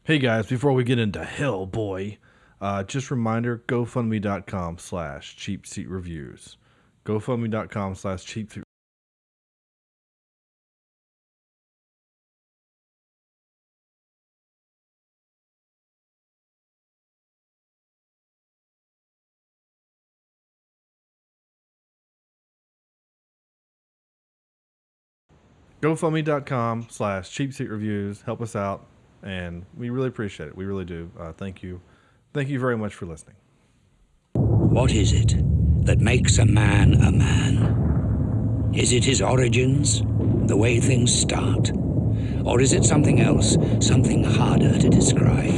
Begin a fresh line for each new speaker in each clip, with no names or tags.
Hey guys, before we get into Hellboy, just a reminder, GoFundMe.com/Cheapseat Reviews. GoFundMe.com/Cheapseat. GoFundMe.com/Cheapseat Reviews. Help us out, and we really appreciate it. We really do. Thank you. Thank you very much for listening.
What is it that makes a man a man? Is it his origins, the way things start? Or is it something else, something harder to describe?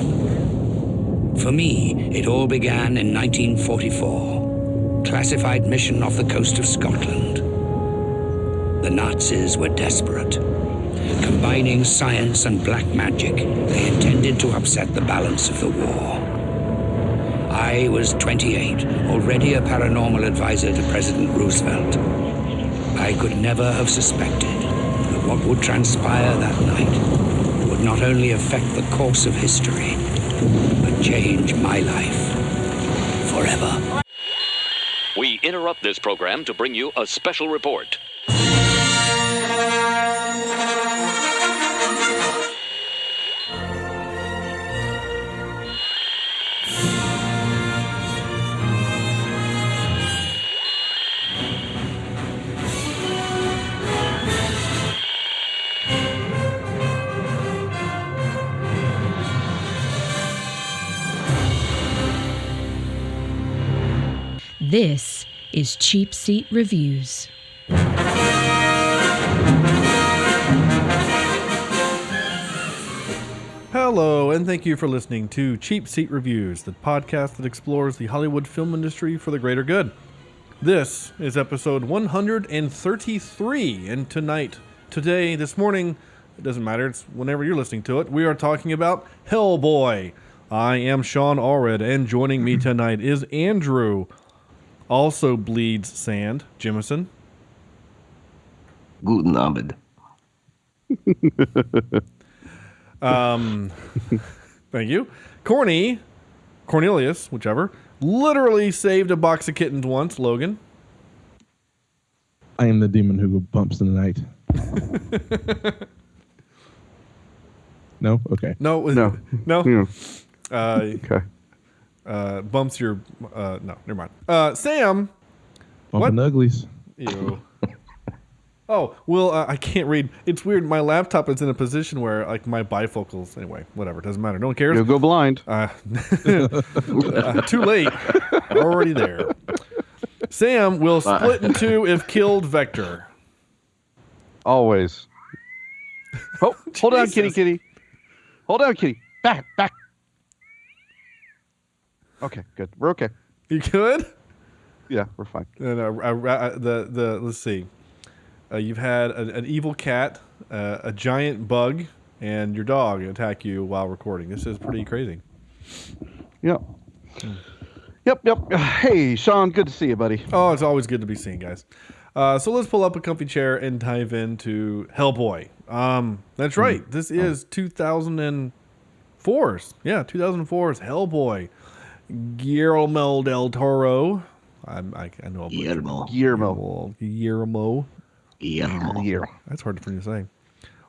For me, it all began in 1944. Classified mission off the coast of Scotland. The Nazis were desperate. Combining science and black magic, they intended to upset the balance of the war. I was 28, already a paranormal advisor to President Roosevelt. I could never have suspected that what would transpire that night would not only affect the course of history, but change my life forever.
We interrupt this program to bring you a special report.
This is Cheapseat Reviews.
Hello, and thank you for listening to Cheapseat Reviews, the podcast that explores the Hollywood film industry for the greater good. This is episode 133, and today, this morning, it doesn't matter, it's whenever you're listening to it, we are talking about Hellboy. I am Shawn Allred, and joining me tonight is Andrew. Also bleeds sand, Jemison.
Guten Abend.
Thank you. Cornelius, whichever, literally saved a box of kittens once, Logan.
I am the demon who bumps in the night. No? Okay.
No.
Yeah.
Okay. Bumps your, no, never mind. Sam.
Bumping the uglies.
Ew. Oh, well, I can't read. It's weird. My laptop is in a position where, like, my bifocals, anyway, whatever, doesn't matter. No one cares.
You'll go blind.
Too late. Already there. Sam will split in two if killed vector.
Always. Oh, hold on, kitty. Hold on, kitty. Back. Okay, good. We're okay.
You good?
Yeah, we're fine.
Let's see. You've had an evil cat, a giant bug, and your dog attack you while recording. This is pretty crazy.
Yep. Yep. Hey, Shawn, good to see you, buddy.
Oh, it's always good to be seen, guys. So let's pull up a comfy chair and dive into Hellboy. That's right. This is 2004's. Yeah, 2004's Hellboy. Guillermo del Toro. I know. Guillermo. That's hard for me to say.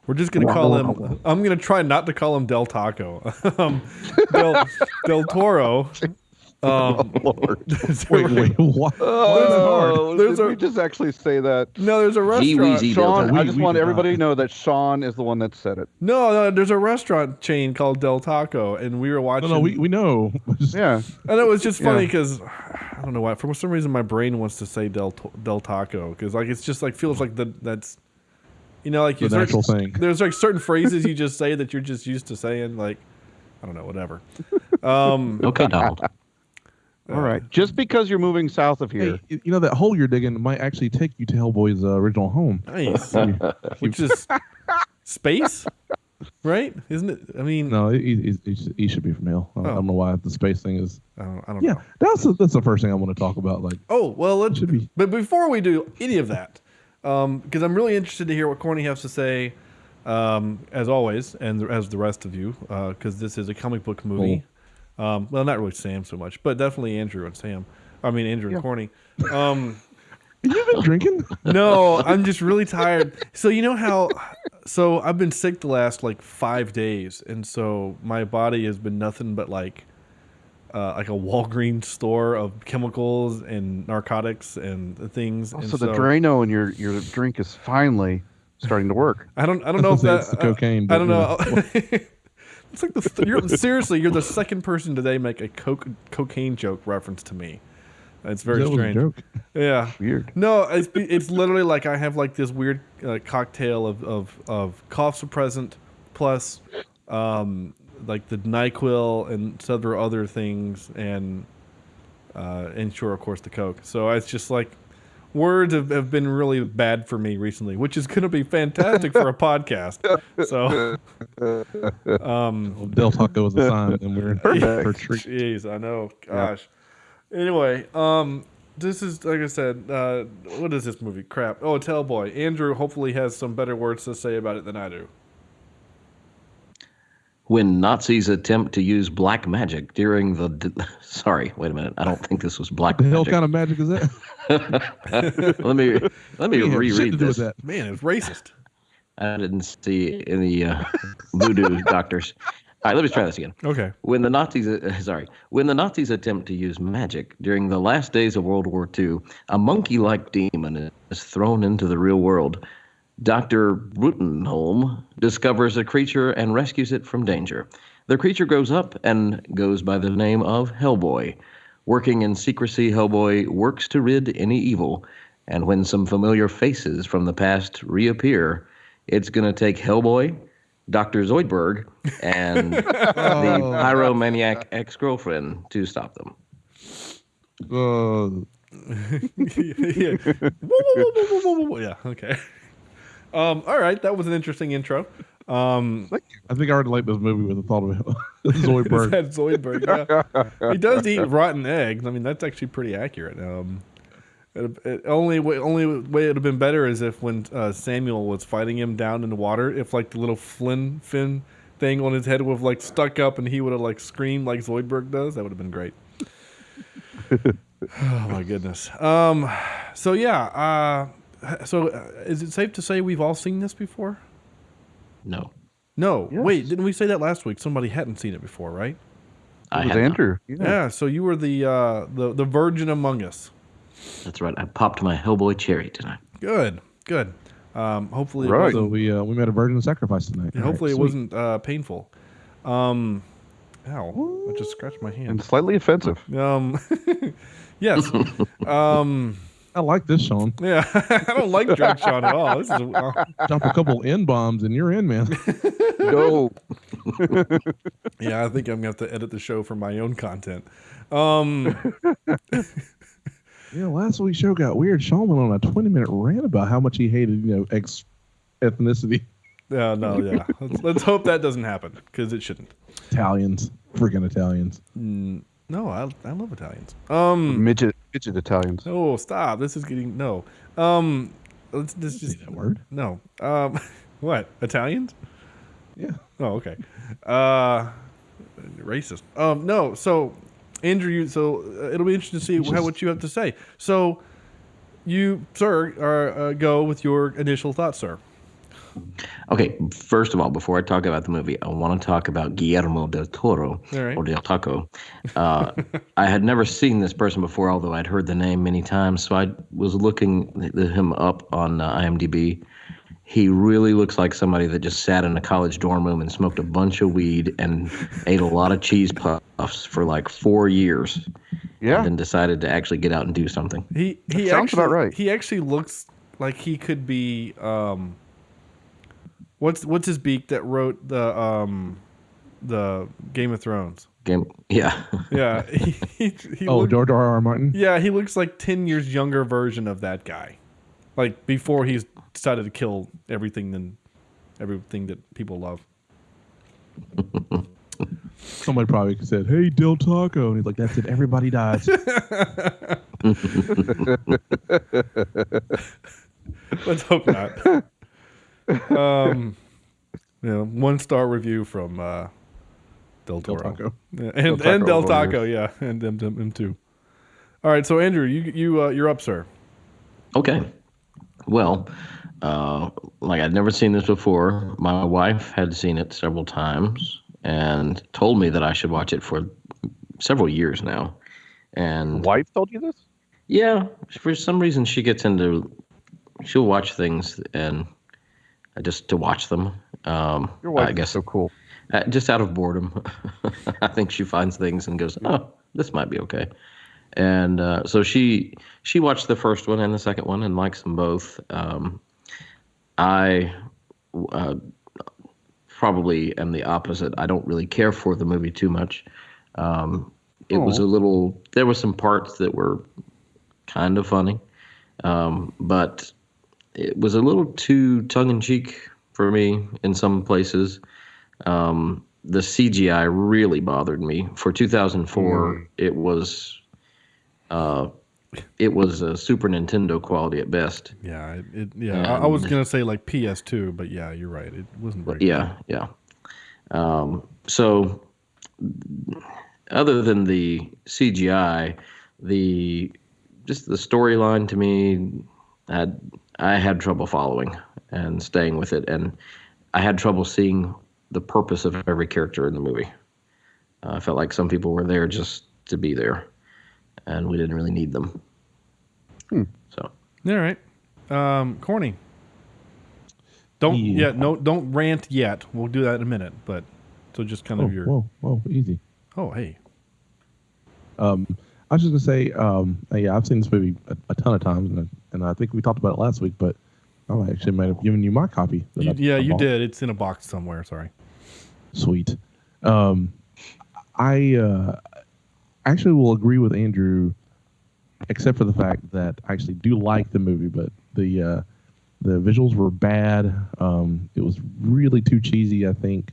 We're just going to call him. I'm going to try not to call him Del Taco. Del Toro.
Lord. Wait, what?
Did we just actually say that?
No, there's a restaurant.
Shawn, I just want everybody to know that Shawn is the one that said it.
No, there's a restaurant chain called Del Taco, and we were watching.
No, we know.
Yeah.
And it was just funny because I don't know why. For some reason, my brain wants to say Del Taco because like it's just like feels like that's like
the natural thing.
There's like certain phrases you just say that you're just used to saying, like I don't know, whatever.
Okay, Donald. All right. Just because you're moving south of here.
Hey, that hole you're digging might actually take you to Hellboy's original home.
Nice. Which is space, right? Isn't it? I mean,
no, he should be from hell. I don't know why the space thing is.
I don't
know. That's the first thing I want to talk about. Like,
should be. But before we do any of that, because I'm really interested to hear what Corny has to say as always, and as the rest of you, because this is a comic book movie. Well, not really Sam so much, but definitely Andrew and Sam. I mean, Andrew and Corny.
You've been drinking?
No, I'm just really tired. So you know how... So I've been sick the last, 5 days, and so my body has been nothing but, like a Walgreens store of chemicals and narcotics and things.
So the Drano in your drink is finally starting to work.
I don't know if that's
the cocaine.
I don't know. It's like seriously, you're the second person today make a cocaine joke reference to me. It's very strange.
Joke.
Yeah,
weird.
No, it's literally like I have this weird cocktail of cough suppressant plus the NyQuil and several other things and sure, of course, the Coke. So it's just words have been really bad for me recently, which is going to be fantastic for a podcast. So,
Del Taco was a sign, and we're in for a treat.
Jeez, I know. Gosh. Anyway, this is, like I said, what is this movie? Crap. Oh, it's Hellboy. Andrew hopefully has some better words to say about it than I do.
When Nazis attempt to use black magic during the... Sorry, wait a minute. I don't think this was black
What the hell
magic.
kind of magic is that?
Let me reread this.
Man, it's racist.
I didn't see any voodoo doctors. All right, let me try this again.
Okay.
When the Nazis attempt to use magic during the last days of World War II, a monkey-like demon is thrown into the real world. Dr. Brutenholm discovers a creature and rescues it from danger. The creature grows up and goes by the name of Hellboy. Working in secrecy, Hellboy works to rid any evil. And when some familiar faces from the past reappear, it's going to take Hellboy, Dr. Zoidberg, and the pyromaniac ex-girlfriend to stop them.
Yeah. Yeah, okay. All right, that was an interesting intro.
I think I already like this movie with the thought of Zoidberg.
That Zoidberg, yeah. He does eat rotten eggs. I mean, that's actually pretty accurate. Only way it would have been better is if when Samuel was fighting him down in the water, if the little fin thing on his head would have stuck up and he would have screamed like Zoidberg does. That would have been great. Oh my goodness. So yeah. So is it safe to say we've all seen this before?
No.
No.
Yes.
Wait, didn't we say that last week? Somebody hadn't seen it before, right?
I
was
had not.
Andrew.
Yeah. So you were the virgin among us.
That's right. I popped my Hellboy cherry tonight.
Good. Hopefully,
Right.
So we made a virgin sacrifice tonight.
and hopefully it wasn't painful. Ow! I just scratched my hand.
And slightly offensive.
Yes.
I like this, Shawn.
Yeah. I don't like Drug Shawn at all. This is
Dump a couple N-bombs and you're in, man.
Go.
yeah. I think I'm gonna have to edit the show for my own content.
Yeah, last week's show got weird. Shawn went on a 20-minute rant about how much he hated, ethnicity.
Yeah. No. Yeah. Let's hope that doesn't happen because it shouldn't.
Italians. Freaking Italians.
No, I love Italians.
Midget Italians.
Oh, stop! This is getting no. Let's just
that word.
No. What? Italians?
Yeah.
Oh, okay. Racist. No. So, Andrew, it'll be interesting to see what you have to say. So, you, sir, go with your initial thoughts, sir.
Okay, first of all, before I talk about the movie, I want to talk about Guillermo del Toro,
right.
or Del Taco. I had never seen this person before, although I'd heard the name many times, so I was looking him up on IMDb. He really looks like somebody that just sat in a college dorm room and smoked a bunch of weed and ate a lot of cheese puffs for 4 years.
Yeah.
And then decided to actually get out and do something.
He
sounds about right.
He actually looks like he could be. What's his beak that wrote the Game of Thrones?
Yeah.
Yeah. He
George R.R. Martin?
Yeah, he looks like 10 years younger version of that guy. Before he's decided to kill everything that people love.
Somebody probably said, "Hey, Del Taco," and he's like, "That's it. Everybody dies."
Let's hope not. 1-star review from Del Toro.
Taco.
Yeah, and Del Taco, yeah, and them too. All right, so Andrew, you're up, sir.
Okay. Well, like I'd never seen this before. My wife had seen it several times and told me that I should watch it for several years now. And
Wife told you this?
yeah, for some reason she'll watch things and just to watch them.
Your wife
I guess
is so cool.
just out of boredom. I think she finds things and goes, "Oh, this might be okay." And so she watched the first one and the second one and likes them both. I probably am the opposite. I don't really care for the movie too much. It was there were some parts that were kind of funny, but it was a little too tongue-in-cheek for me in some places. The CGI really bothered me. For 2004, it was a Super Nintendo quality at best.
Yeah, I was gonna say like PS2, but yeah, you're right. It wasn't very good.
Yeah. So other than the CGI, just the storyline to me, I had trouble following and staying with it, and I had trouble seeing the purpose of every character in the movie. I felt like some people were there just to be there, and we didn't really need them. So,
all right, corny. Don't rant yet. We'll do that in a minute. But so just kind of your
whoa, easy.
Oh, hey.
I was just gonna say, yeah, I've seen this movie a ton of times, and I think we talked about it last week, but I actually might have given you my copy.
You did. It's in a box somewhere. Sorry.
Sweet. I actually will agree with Andrew, except for the fact that I actually do like the movie, but the visuals were bad. It was really too cheesy, I think.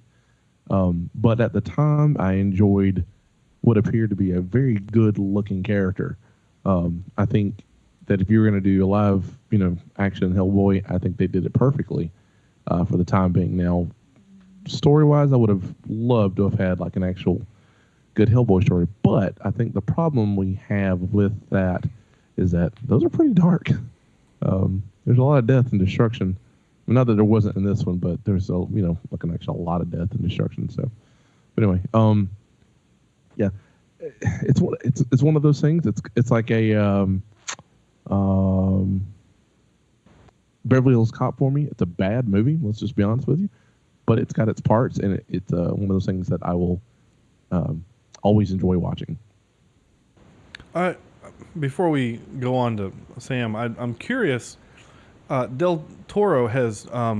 But at the time, I enjoyed what appeared to be a very good-looking character. I think that if you were going to do a live, action Hellboy, I think they did it perfectly for the time being. Now, story-wise, I would have loved to have had like an actual good Hellboy story, but I think the problem we have with that is that those are pretty dark. There's a lot of death and destruction. Not that there wasn't in this one, but there's a a lot of death and destruction. So, but anyway, yeah, it's one of those things. It's like a Beverly Hills Cop for me. It's a bad movie. Let's just be honest with you, but it's got its parts, and it's one of those things that I will always enjoy watching.
Before we go on to Sam, I'm curious. Del Toro has I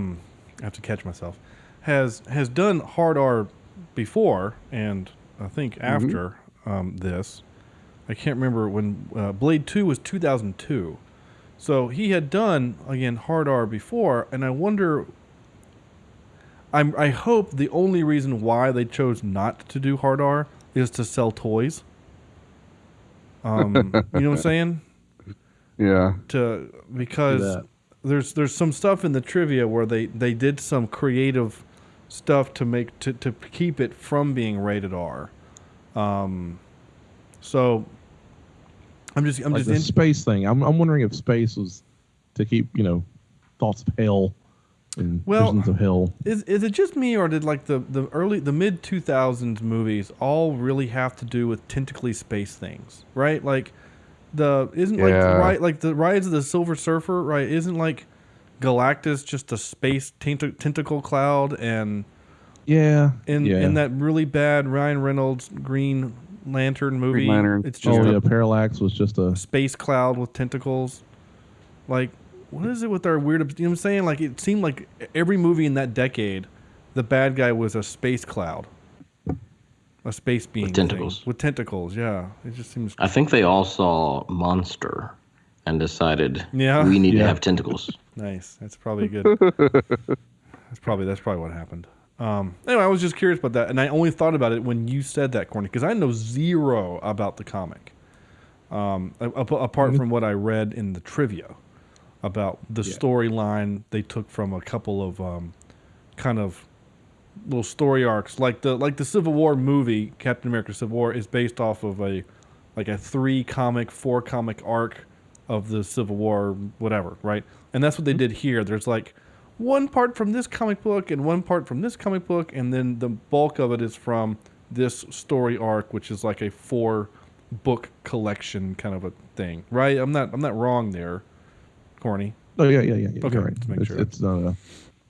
have to catch myself. Has done hard R before, and I think after this. I can't remember when Blade 2 was 2002. So he had done again hard R before, and I wonder. I hope the only reason why they chose not to do hard R is to sell toys. You know what I'm saying?
Yeah.
Because there's some stuff in the trivia where they did some creative stuff to make to keep it from being rated R. So I'm just
the space thing. I'm wondering if space was to keep thoughts of hell and visions of hell.
Is it just me, or did like the mid 2000s movies all really have to do with tentacly space things, right? Like the Rise of the Silver Surfer, right? Isn't like Galactus just a space tentacle cloud, and in that really bad Ryan Reynolds Green Lantern movie,
Green Lantern.
it's just
Parallax was just a
space cloud with tentacles. Like, what is it with our weird? You know what I'm saying? Like, it seemed like every movie in that decade, the bad guy was a space cloud, a space being
with tentacles.
With tentacles, yeah. It just seems.
I think they all saw Monster and decided we need to have tentacles.
Nice. That's probably good. That's probably what happened. Anyway, I was just curious about that, and I only thought about it when you said that, Corny, because I know zero about the comic, apart from what I read in the trivia about the storyline they took from a couple of kind of little story arcs, like the Civil War movie, Captain America: Civil War, is based off of a 4 comic arc of the Civil War, whatever, right? And that's what they did here. There's like one part from this comic book and one part from this comic book, and then the bulk of it is from this story arc, which is like a 4-book collection kind of a thing, right? I'm not wrong there, Corny.
Oh yeah.
Okay,
You're right.
to make sure.
It's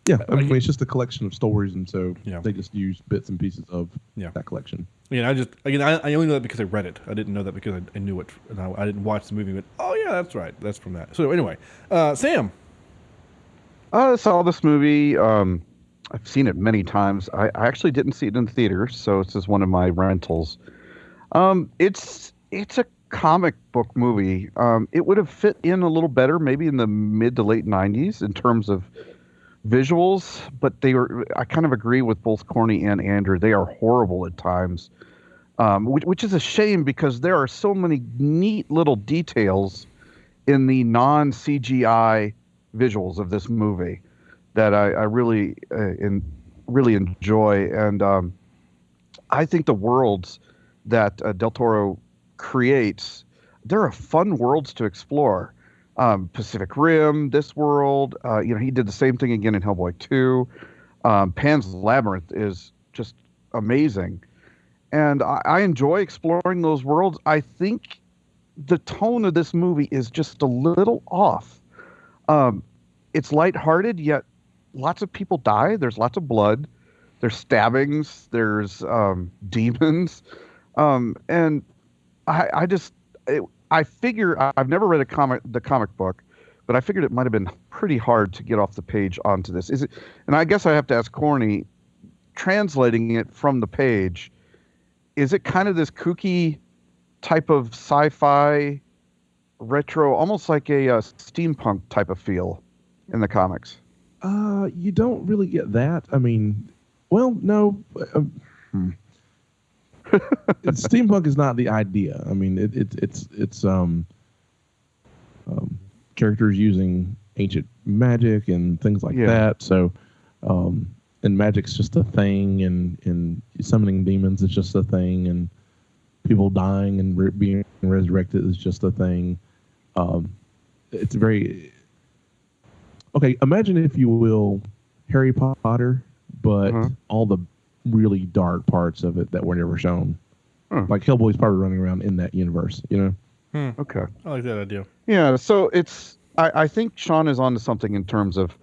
yeah. I mean, it's just a collection of stories, and so
Yeah.
they just use bits and pieces of
Yeah.
that collection.
I only know that because I read it. I didn't know that because I knew it, and I didn't watch the movie. But oh yeah, that's right. That's from that. So anyway, Sam.
I saw this movie. I've seen it many times. I actually didn't see it in theaters, so this is one of my rentals. It's a comic book movie. It would have fit in a little better, maybe in the mid to late '90s in terms of visuals, but I kind of agree with both Corny and Andrew. They are horrible at times, which is a shame because there are so many neat little details in the non-CGI visuals of this movie that I really really enjoy. And I think the worlds that Del Toro creates, there are fun worlds to explore. Pacific Rim, this world, he did the same thing again in Hellboy 2. Pan's Labyrinth is just amazing. And I enjoy exploring those worlds. I think the tone of this movie is just a little off. It's lighthearted, yet lots of people die. There's lots of blood. There's stabbings. There's demons. And I figure I've never read the comic book, but I figured it might have been pretty hard to get off the page onto this. Is it? And I guess I have to ask Corny, translating it from the page, is it kind of this kooky type of sci-fi retro, almost like a steampunk type of feel in the comics?
You don't really get that. I mean, well, no. Steampunk is not the idea. I mean, it's characters using ancient magic and things like that. So, and magic's just a thing, and summoning demons is just a thing, and people dying and being resurrected is just a thing. It's very okay. Imagine, if you will, Harry Potter, but all the really dark parts of it that were never shown. Like Hellboy's probably running around in that universe,
Okay.
I like that idea.
Yeah, so I think Shawn is onto something in terms of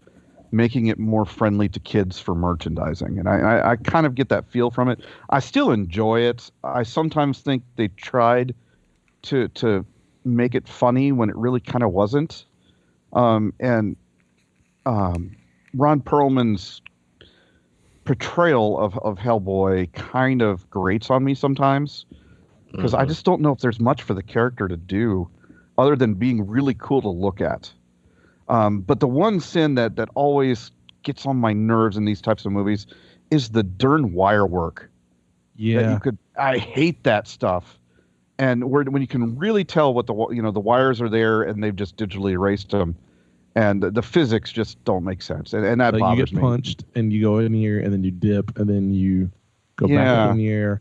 making it more friendly to kids for merchandising. And I kind of get that feel from it. I still enjoy it. I sometimes think they tried to make it funny when it really kind of wasn't. And Ron Perlman's portrayal of Hellboy kind of grates on me sometimes because I just don't know if there's much for the character to do other than being really cool to look at. But the one sin that always gets on my nerves in these types of movies is the darn wire work.
Yeah.
I hate that stuff. And when you can really tell what the wires are there and they've just digitally erased them. And the physics just don't make sense, and that bothers me.
You get punched, and you go in here, and then you dip, and then you go back up in the air.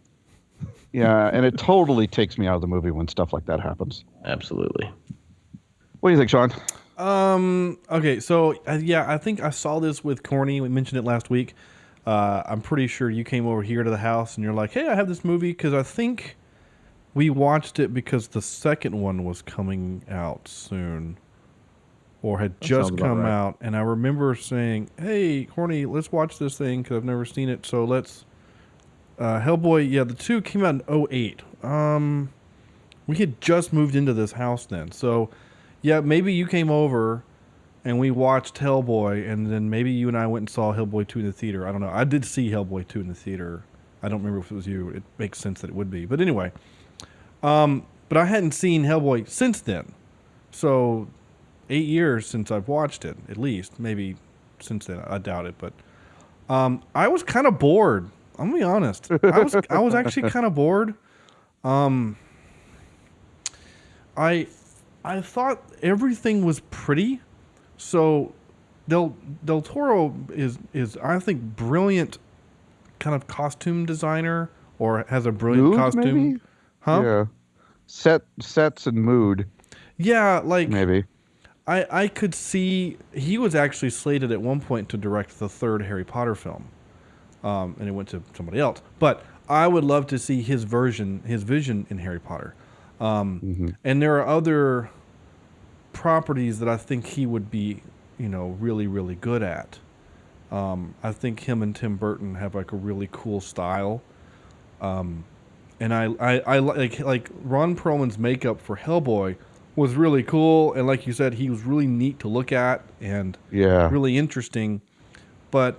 Yeah, and it totally takes me out of the movie when stuff like that happens.
Absolutely.
What do you think, Shawn?
Okay, so I think I saw this with Corny. We mentioned it last week. I'm pretty sure you came over here to the house, and you're like, "Hey, I have this movie," because I think we watched it because the second one was coming out soon. Or had just come out, and I remember saying, "Hey, Corny, let's watch this thing because I've never seen it." So let's Hellboy. Yeah, the 2 came out in 2008. We had just moved into this house then, so yeah, maybe you came over and we watched Hellboy, and then maybe you and I went and saw Hellboy 2 in the theater. I don't know. I did see Hellboy 2 in the theater. I don't remember if it was you. It makes sense that it would be, but anyway. But I hadn't seen Hellboy since then, so 8 years since I've watched it, at least. Maybe since then. I doubt it. But I was kind of bored. I'm going to be honest. I was actually kind of bored. I thought everything was pretty. So Del Toro is I think brilliant kind of costume designer or has a brilliant
Mood,
costume.
maybe?
Huh?
Yeah. Sets and mood,
Yeah, like
maybe.
I could see he was actually slated at one point to direct the third Harry Potter film, and it went to somebody else. But I would love to see his vision in Harry Potter. And there are other properties that I think he would be, really, really good at. I think him and Tim Burton have like a really cool style. And I like Ron Perlman's makeup for Hellboy was really cool, and like you said, he was really neat to look at and really interesting. But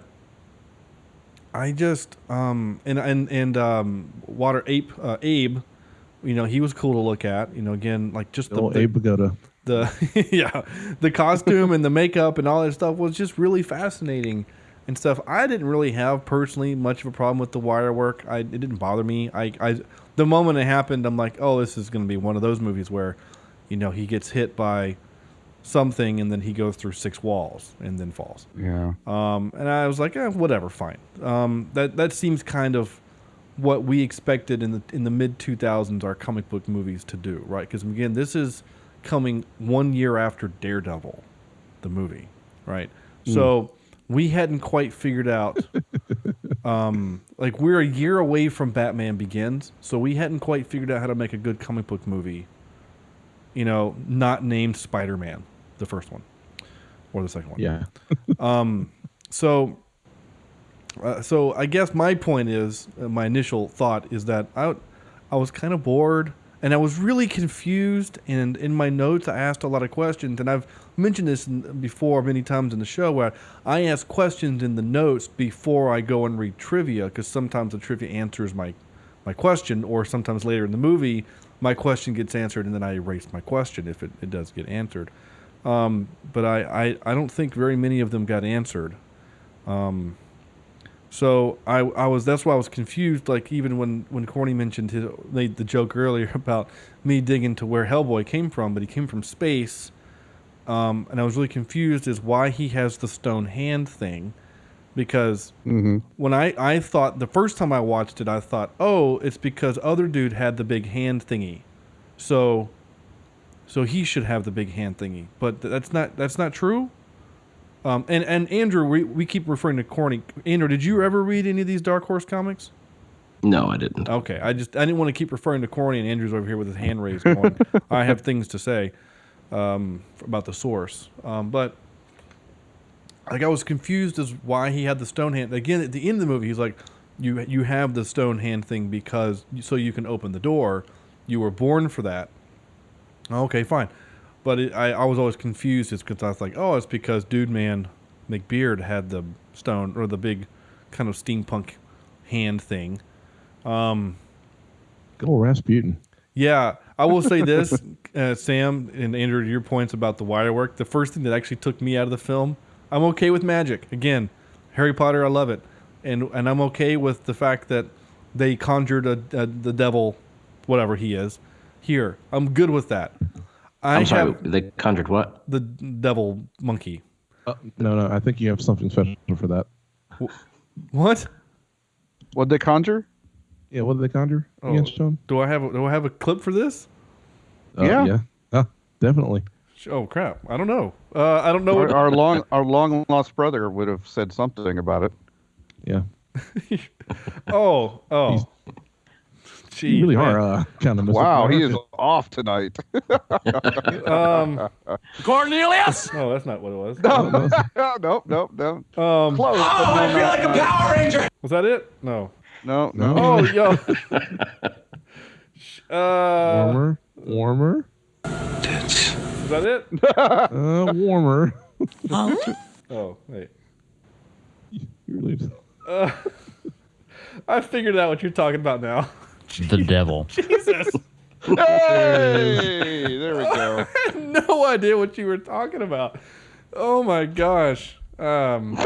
I just Water Ape, he was cool to look at. Again, like just the
Abe Pagoda.
The costume and the makeup and all that stuff was just really fascinating and stuff. I didn't really have personally much of a problem with the wire work. It didn't bother me. The moment it happened, I'm like, oh, this is going to be one of those movies where, he gets hit by something and then he goes through 6 walls and then falls.
Yeah.
And I was like, whatever, fine. That seems kind of what we expected in the mid 2000s our comic book movies to do, right? Because again, this is coming 1 year after Daredevil, the movie, right? So we hadn't quite figured out, we're a year away from Batman Begins, so we hadn't quite figured out how to make a good comic book movie, not named Spider-Man, the first one, or the second one.
Yeah.
So I guess my point is, my initial thought is that I was kind of bored, and I was really confused, and in my notes I asked a lot of questions, and I've mentioned this before many times in the show where I ask questions in the notes before I go and read trivia, because sometimes the trivia answers my question, or sometimes later in the movie my question gets answered and then I erase my question if it does get answered. But I don't think very many of them got answered. So that's why I was confused. Like even when Corny made the joke earlier about me digging to where Hellboy came from, but he came from space, and I was really confused as why he has the stone hand thing, because when I thought the first time I watched it, I thought, oh, it's because other dude had the big hand thingy, so he should have the big hand thingy, but that's not true. And Andrew, we keep referring to Corny. Andrew, did you ever read any of these Dark Horse comics?
No, I didn't.
Okay, I didn't want to keep referring to Corny, and Andrew's over here with his hand raised going, I have things to say about the source. But I was confused as why he had the stone hand. Again, at the end of the movie, he's like, you have the stone hand thing because so you can open the door. You were born for that. Okay, fine. But I was always confused. It's because I was like, oh, it's because Dude Man McBeard had the stone or the big kind of steampunk hand thing.
Good old Rasputin.
Yeah, I will say this, Sam and Andrew, to your points about the wire work. The first thing that actually took me out of the film, I'm okay with magic. Again, Harry Potter, I love it, and I'm okay with the fact that they conjured the devil, whatever he is. Here, I'm good with that.
I'm sorry, they conjured what?
The devil monkey.
No, I think you have something special for that.
What?
What'd they conjure?
Yeah, what did they conjure against Shawn?
Do I have a clip for this?
Yeah.
Definitely.
Oh crap! I don't know. I don't know.
Our long lost brother would have said something about it.
Yeah.
Oh. Gee,
you really are kind of
wow, he is off tonight.
Cornelius!
No, that's not what it was.
No. Close.
I feel like a Power Ranger!
Was that it? No.
No.
Oh, yo.
Warmer.
Is that it?
Warmer.
Oh, wait.
You really
I figured out what you're talking about now.
The devil.
Jesus.
Hey, there we go.
I had no idea what you were talking about. Oh my gosh. Man,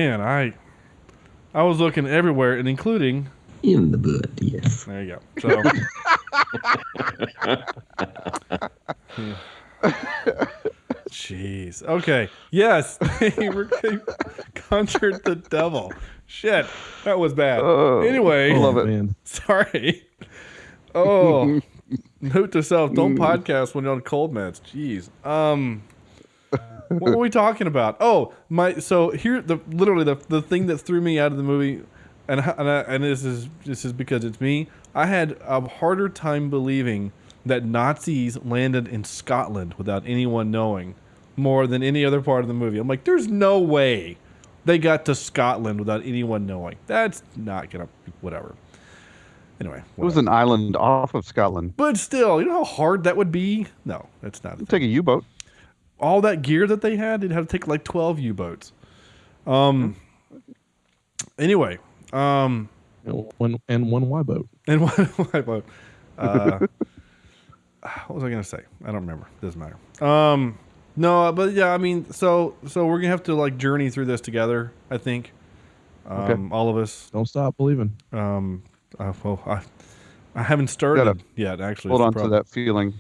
I was looking everywhere, and including
In the butt, yes.
there you go. So Jeez. Okay. Yes. He conjured the devil. Shit. That was bad. Anyway.
I love it.
Man.
Sorry. Oh. Note to self, don't podcast when you're on cold meds. Jeez. What were we talking about? Oh, so here literally the thing that threw me out of the movie, and this is because it's me. I had a harder time believing that Nazis landed in Scotland without anyone knowing more than any other part of the movie. I'm like, there's no way they got to Scotland without anyone knowing. That's not gonna whatever. Anyway,
It was an island off of Scotland.
but still, you know how hard that would be? No, it's not.
Take a U-boat.
All that gear that they had, they'd have to take like 12 U-boats. Anyway,
One Y boat.
and what boat? What was I gonna say? I don't remember. Doesn't matter. No, but yeah, I mean, so we're gonna have to like journey through this together. I think, all of us.
Don't stop believing.
Well, I haven't started yet. Actually,
Hold
is the
on to
problem.
that feeling.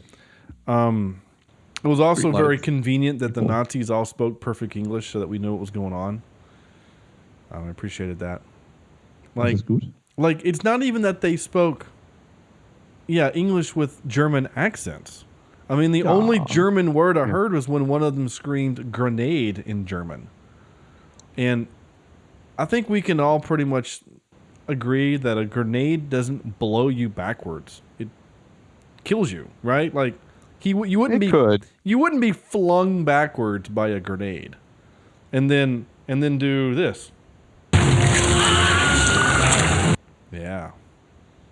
It was also
Street
very
lights.
convenient that the Nazis all spoke perfect English so that we knew what was going on. I appreciated that.
This is good.
Like it's not even that they spoke, English with German accents. I mean, the only German word I heard was when one of them screamed "grenade" in German, and I think we can all pretty much agree that a grenade doesn't blow you backwards; it kills you, right? Like you wouldn't you wouldn't be flung backwards by a grenade, and then do this. Yeah.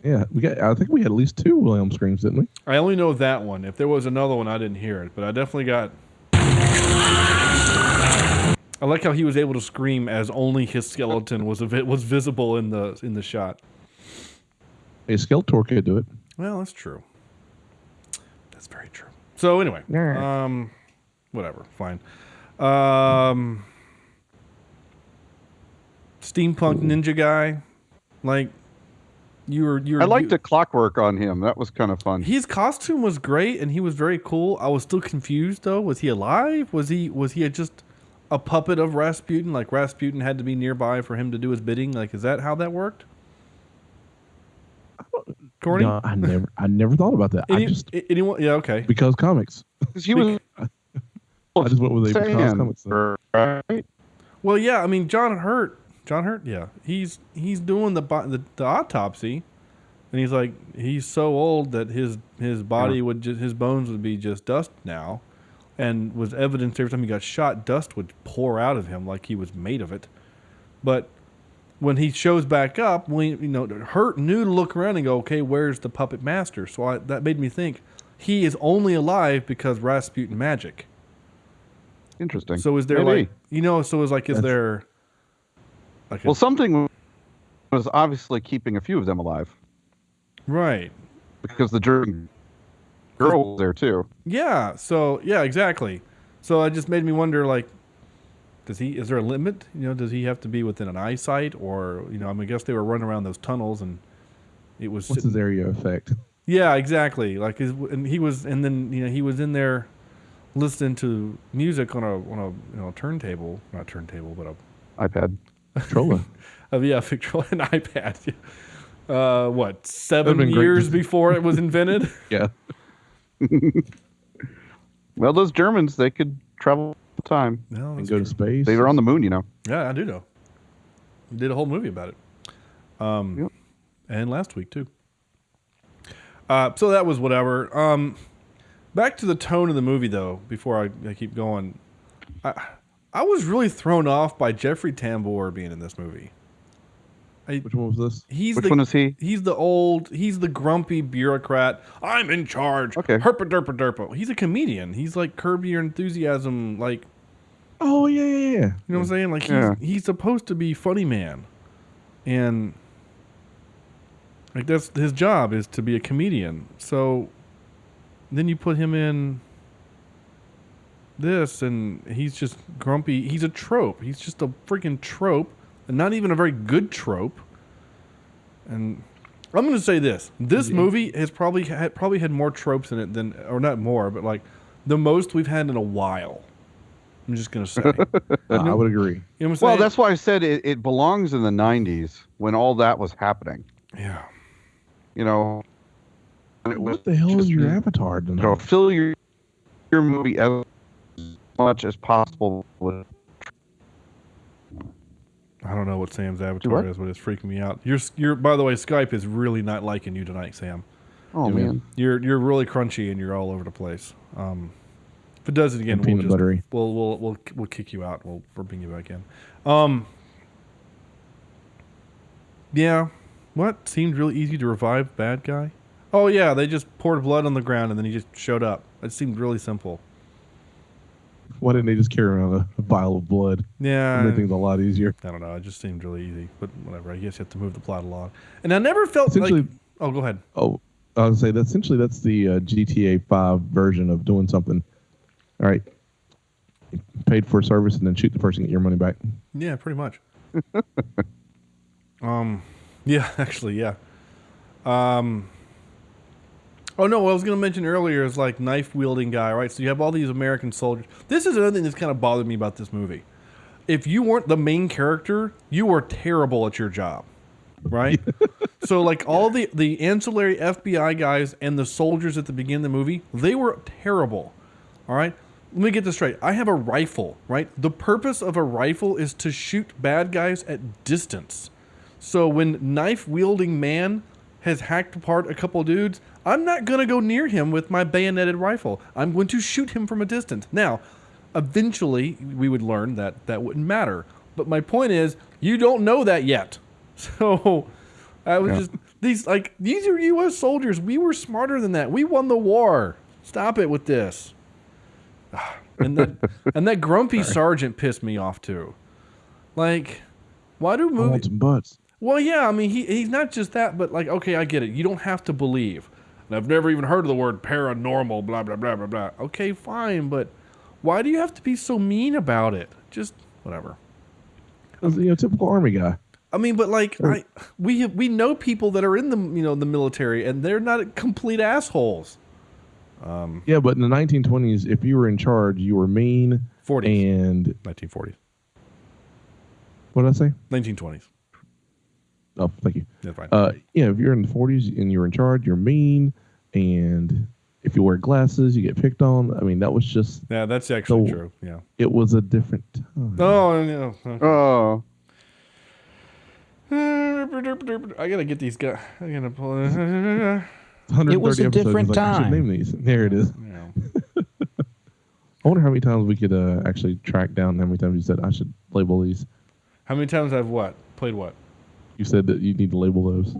Yeah, I think we had at least 2 William screams, didn't we?
I only know that one. If there was another one, I didn't hear it, but I definitely got. I like how he was able to scream as only his skeleton was visible in the shot.
A Skeletor could do it.
Well, that's true. That's very true. So anyway, whatever, fine. Steampunk ninja guy, like. I
liked the clockwork on him. That was kind of fun.
His costume was great, and he was very cool. I was still confused, though. Was he alive? Was he just a puppet of Rasputin? Like Rasputin had to be nearby for him to do his bidding? Like, is that how that worked? Corny?
No, I never thought about that.
Anyone? Yeah, okay.
Because comics.
He was
I just went with a because comics.
right?
Well, yeah. I mean, John Hurt. Yeah. He's doing the autopsy, and he's like he's so old that his body would his bones would be just dust now, and was evidence every time he got shot, dust would pour out of him like he was made of it. But when he shows back up, Hurt knew to look around and go, okay, where's the puppet master? So that made me think he is only alive because Rasputin magic.
Interesting.
So is there
Maybe.
is there like
Well, something was obviously keeping a few of them alive
right.
because the German girl was there too.
Yeah. So yeah, exactly. So it just made me wonder, like, is there a limit? Does he have to be within an eyesight, or I guess they were running around those tunnels, and it was.
What's his area effect?
Yeah, exactly. Like he was in there listening to music on a turntable, not turntable, but a
iPad.
Trolla.
an iPad. What, 7
been great
years
to-
before it was invented?
Yeah.
Well, those Germans, they could travel time
No,
And
that's
go to
true.
space.
They were on the moon,
Yeah, I do know. We did a whole movie about it.
Yep.
And last week too. So that was whatever. Back to the tone of the movie, though. Before I keep going, I was really thrown off by Jeffrey Tambor being in this movie.
Which one was this?
He's
Which one is he?
He's the grumpy bureaucrat. I'm in charge.
Okay.
Herpa derpa derpa. He's a comedian. He's like Curb Your Enthusiasm. Like,
Oh, yeah.
you know what I'm saying? Like he's supposed to be funny man, and like that's his job is to be a comedian. So then you put him in this, and he's just grumpy. He's a trope. He's just a freaking trope, and not even a very good trope. And I'm going to say this: this movie has probably had more tropes in it than, or not more, but like the most we've had in a while. I'm just gonna say.
I would agree.
You know what I'm
Well,
saying?
that's why I said it belongs in the 90s when all that was happening.
Yeah.
You know, and it was
What the hell is
just,
your avatar
you know,
tonight?
fill your movie as much as possible with.
I don't know what Sam's
Do
avatar
what?
is, but it's freaking me out. You're. By the way, Skype is really not liking you tonight, Sam.
Oh man,
You're really crunchy and you're all over the place. If it does it again,
And peanut buttery.
we'll kick you out. We'll bring you back in. Yeah. What seemed really easy to revive bad guy? Oh yeah, they just poured blood on the ground and then he just showed up. It seemed really simple.
Why didn't they just carry around a vial of blood?
Yeah.
Make things a lot easier.
I don't know. It just seemed really easy, but whatever. I guess you have to move the plot along. And I never felt
Essentially-
like. Oh, go ahead.
Oh, I would say that's the GTA 5 version of doing something. All right, you paid for a service and then shoot the person and get your money back.
Yeah, pretty much. Yeah, actually, yeah. Oh no, what I was going to mention earlier is like knife wielding guy, right? So you have all these American soldiers. This is another thing that's kind of bothered me about this movie. If you weren't the main character, you were terrible at your job, right? So like all the ancillary FBI guys and the soldiers at the beginning of the movie, they were terrible. All right? Let me get this straight. I have a rifle, right? The purpose of a rifle is to shoot bad guys at distance. So when knife-wielding man has hacked apart a couple dudes, I'm not going to go near him with my bayoneted rifle. I'm going to shoot him from a distance. Now, eventually, we would learn that that wouldn't matter. But my point is, you don't know that yet. So I was these are U.S. soldiers. We were smarter than that. We won the war. Stop it with this. And that grumpy sergeant pissed me off too. Like, why do
I want
movies?
some butts.
Well, yeah, I mean, he's not just that, but like, okay, I get it. You don't have to believe. And I've never even heard of the word paranormal, blah, blah, blah, blah, blah. Okay, fine, but why do you have to be so mean about it? Just whatever.
Typical army guy.
I mean, but like, we know people that are in the the military, and they're not complete assholes.
Yeah, but in the 1920s, if you were in charge, you were mean.
40s.
And
1940s.
what did I say?
1920s.
Oh, thank you.
That's fine.
Yeah, if you're in the 40s and you're in charge, you're mean, and if you wear glasses, you get picked on. I mean, that was just.
Yeah, that's actually
so
true. Yeah.
It was a different time.
Oh, no. Okay.
oh,
I gotta get these guys. I gotta pull.
130
It was a
episodes,
different
he's like, I should
time.
name these. There it is.
Yeah.
I wonder how many times we could actually track down how many times you said I should label these.
How many times I've played what?
You said that you need to label those.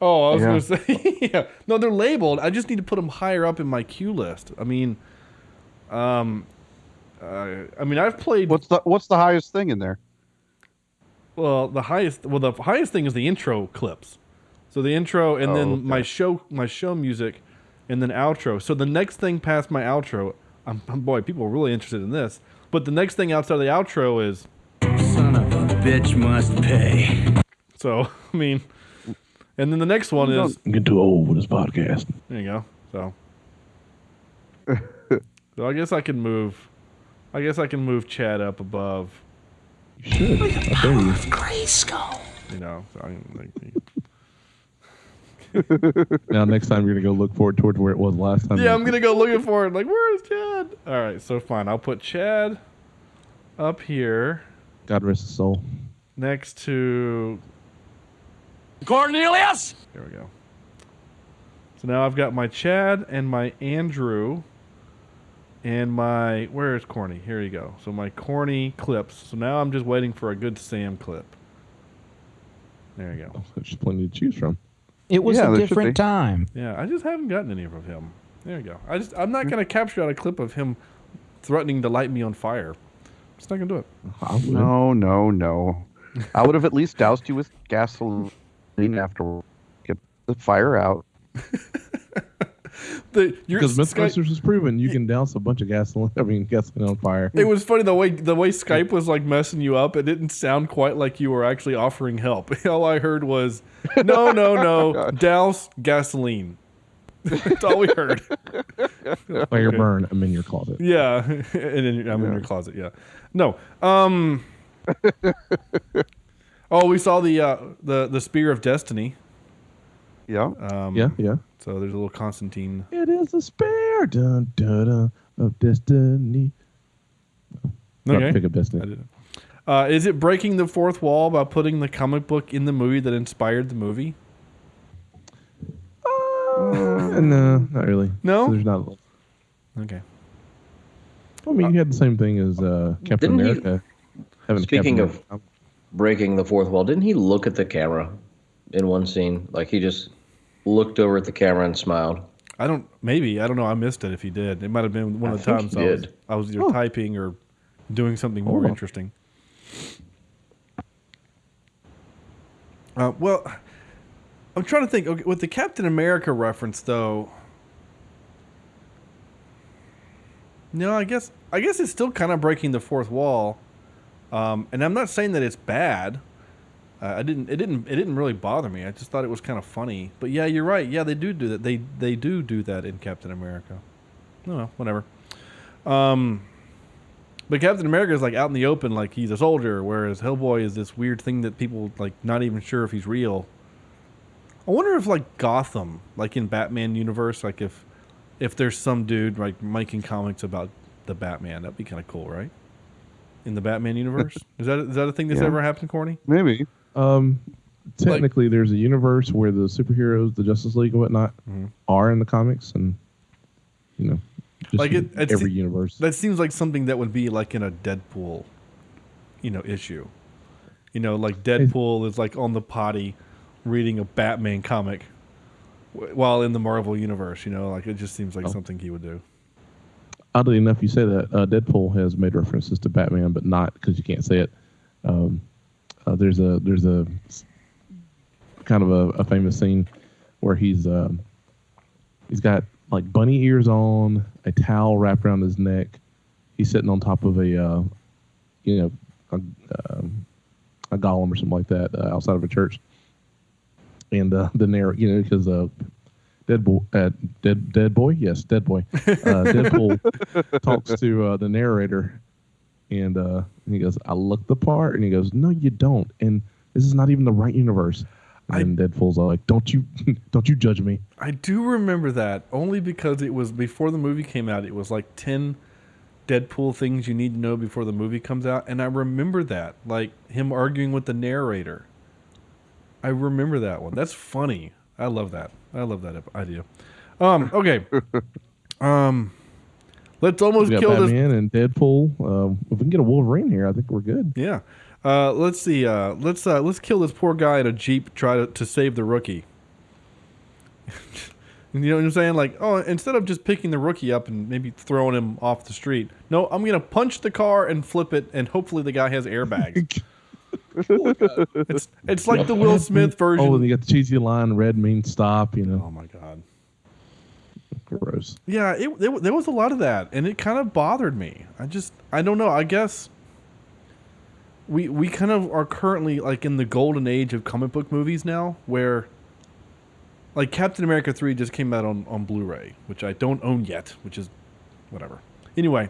Oh, I was
Yeah.
gonna say, yeah. No, they're labeled. I just need to put them higher up in my queue list. I mean, I've played.
what's the highest thing in there?
Well, the highest thing is the intro clips. So the intro, and then
okay.
my show music, and then outro. So the next thing past my outro, boy, people are really interested in this. But the next thing outside of the outro is.
Son of a bitch must pay.
So I mean, and then the next one is.
I'm getting too old for this podcast.
There you go. So I guess I can move. Chad up above.
You should. I dare you.
Grayskull.
So
Now, next time you're going to go look forward towards where it was last time.
yeah, I'm gonna go looking for it. Like, where is Chad? All right, so fine. I'll put Chad up here
God rest his soul.
next to.
Cornelius!
There we go. So now I've got my Chad and my Andrew and my. Where is Corny? Here you go. So my Corny clips. So now I'm just waiting for a good Sam clip. There you go.
There's plenty to choose from.
It was
Yeah,
a
there should be.
different time.
Yeah, I just haven't gotten any from him. There you go. I'm not gonna capture out a clip of him threatening to light me on fire. Just not gonna do it.
I would.
No. I would have at least doused you with gasoline afterward. Get the fire out.
Because Mythbusters has proven you can douse a bunch of gasoline on fire.
It was funny the way Skype was like messing you up. It didn't sound quite like you were actually offering help. All I heard was, no, douse gasoline. That's all we heard.
Fire burn. I'm in your closet.
Yeah, and then I'm in your closet. Yeah, no. Oh, we saw the Spear of Destiny.
Yeah.
Yeah.
So there's a little Constantine.
It is the spear dun, dun, dun, of destiny.
Okay.
Pick up
I
destiny.
didn't. Is it breaking the fourth wall by putting the comic book in the movie that inspired the movie?
No, not really.
No?
So there's not.
Okay.
I mean, you had the same thing as Captain
Didn't he-
America. having
Speaking
Captain
of breaking the fourth wall, didn't he look at the camera in one scene? Like he just looked over at the camera and smiled.
Maybe. I don't know. I missed it if he did. It might have been one of the
think
times
he did.
I was either typing or doing something more interesting. Well, I'm trying to think. Okay, with the Captain America reference, though. No, I guess it's still kind of breaking the fourth wall, and I'm not saying that it's bad. It didn't really bother me. I just thought it was kind of funny. But yeah, you're right. Yeah, they do that. They do that in Captain America. No, whatever. But Captain America is like out in the open, like he's a soldier, whereas Hellboy is this weird thing that people like not even sure if he's real. I wonder if like Gotham, like in Batman universe, like if there's some dude like making comics about the Batman, that'd be kind of cool, right? In the Batman universe, is that a thing that's ever happened, Corny?
Maybe.
Technically, there's a universe where the superheroes, the Justice League and whatnot, are in the comics, and just
Like
every universe.
That seems like something that would be like in a Deadpool, issue. Like Deadpool is like on the potty reading a Batman comic while in the Marvel universe. Like it just seems like something he would do.
Oddly enough, you say that Deadpool has made references to Batman, but not because you can't say it. There's a kind of a famous scene where he's got like bunny ears on, a towel wrapped around his neck. He's sitting on top of a golem or something like that outside of a church. And the narrator, because Deadboy, Deadpool talks to the narrator, and he goes, "I look the part," and he goes, "No, you don't, and this is not even the right universe." And Deadpool's like, "Don't you judge me."
I do remember that only because it was before the movie came out. It was like 10 Deadpool things you need to know before the movie comes out, and I remember that, like him arguing with the narrator. I remember that one. That's funny. I love that. I love that idea. Okay. Let's almost kill
Batman
this.
Batman and Deadpool. If we can get a Wolverine here, I think we're good.
Yeah. Let's see. Let's kill this poor guy in a Jeep. Try to save the rookie. You know what I'm saying? Like, instead of just picking the rookie up and maybe throwing him off the street, no, I'm gonna punch the car and flip it, and hopefully the guy has airbags. It's like the Will Smith version.
Oh, and you got the cheesy line, "Red means stop."
Oh my god.
Gross.
Yeah, there was a lot of that, and it kind of bothered me. I don't know. I guess we kind of are currently like in the golden age of comic book movies now, where like Captain America 3 just came out on Blu-ray, which I don't own yet, which is whatever. Anyway,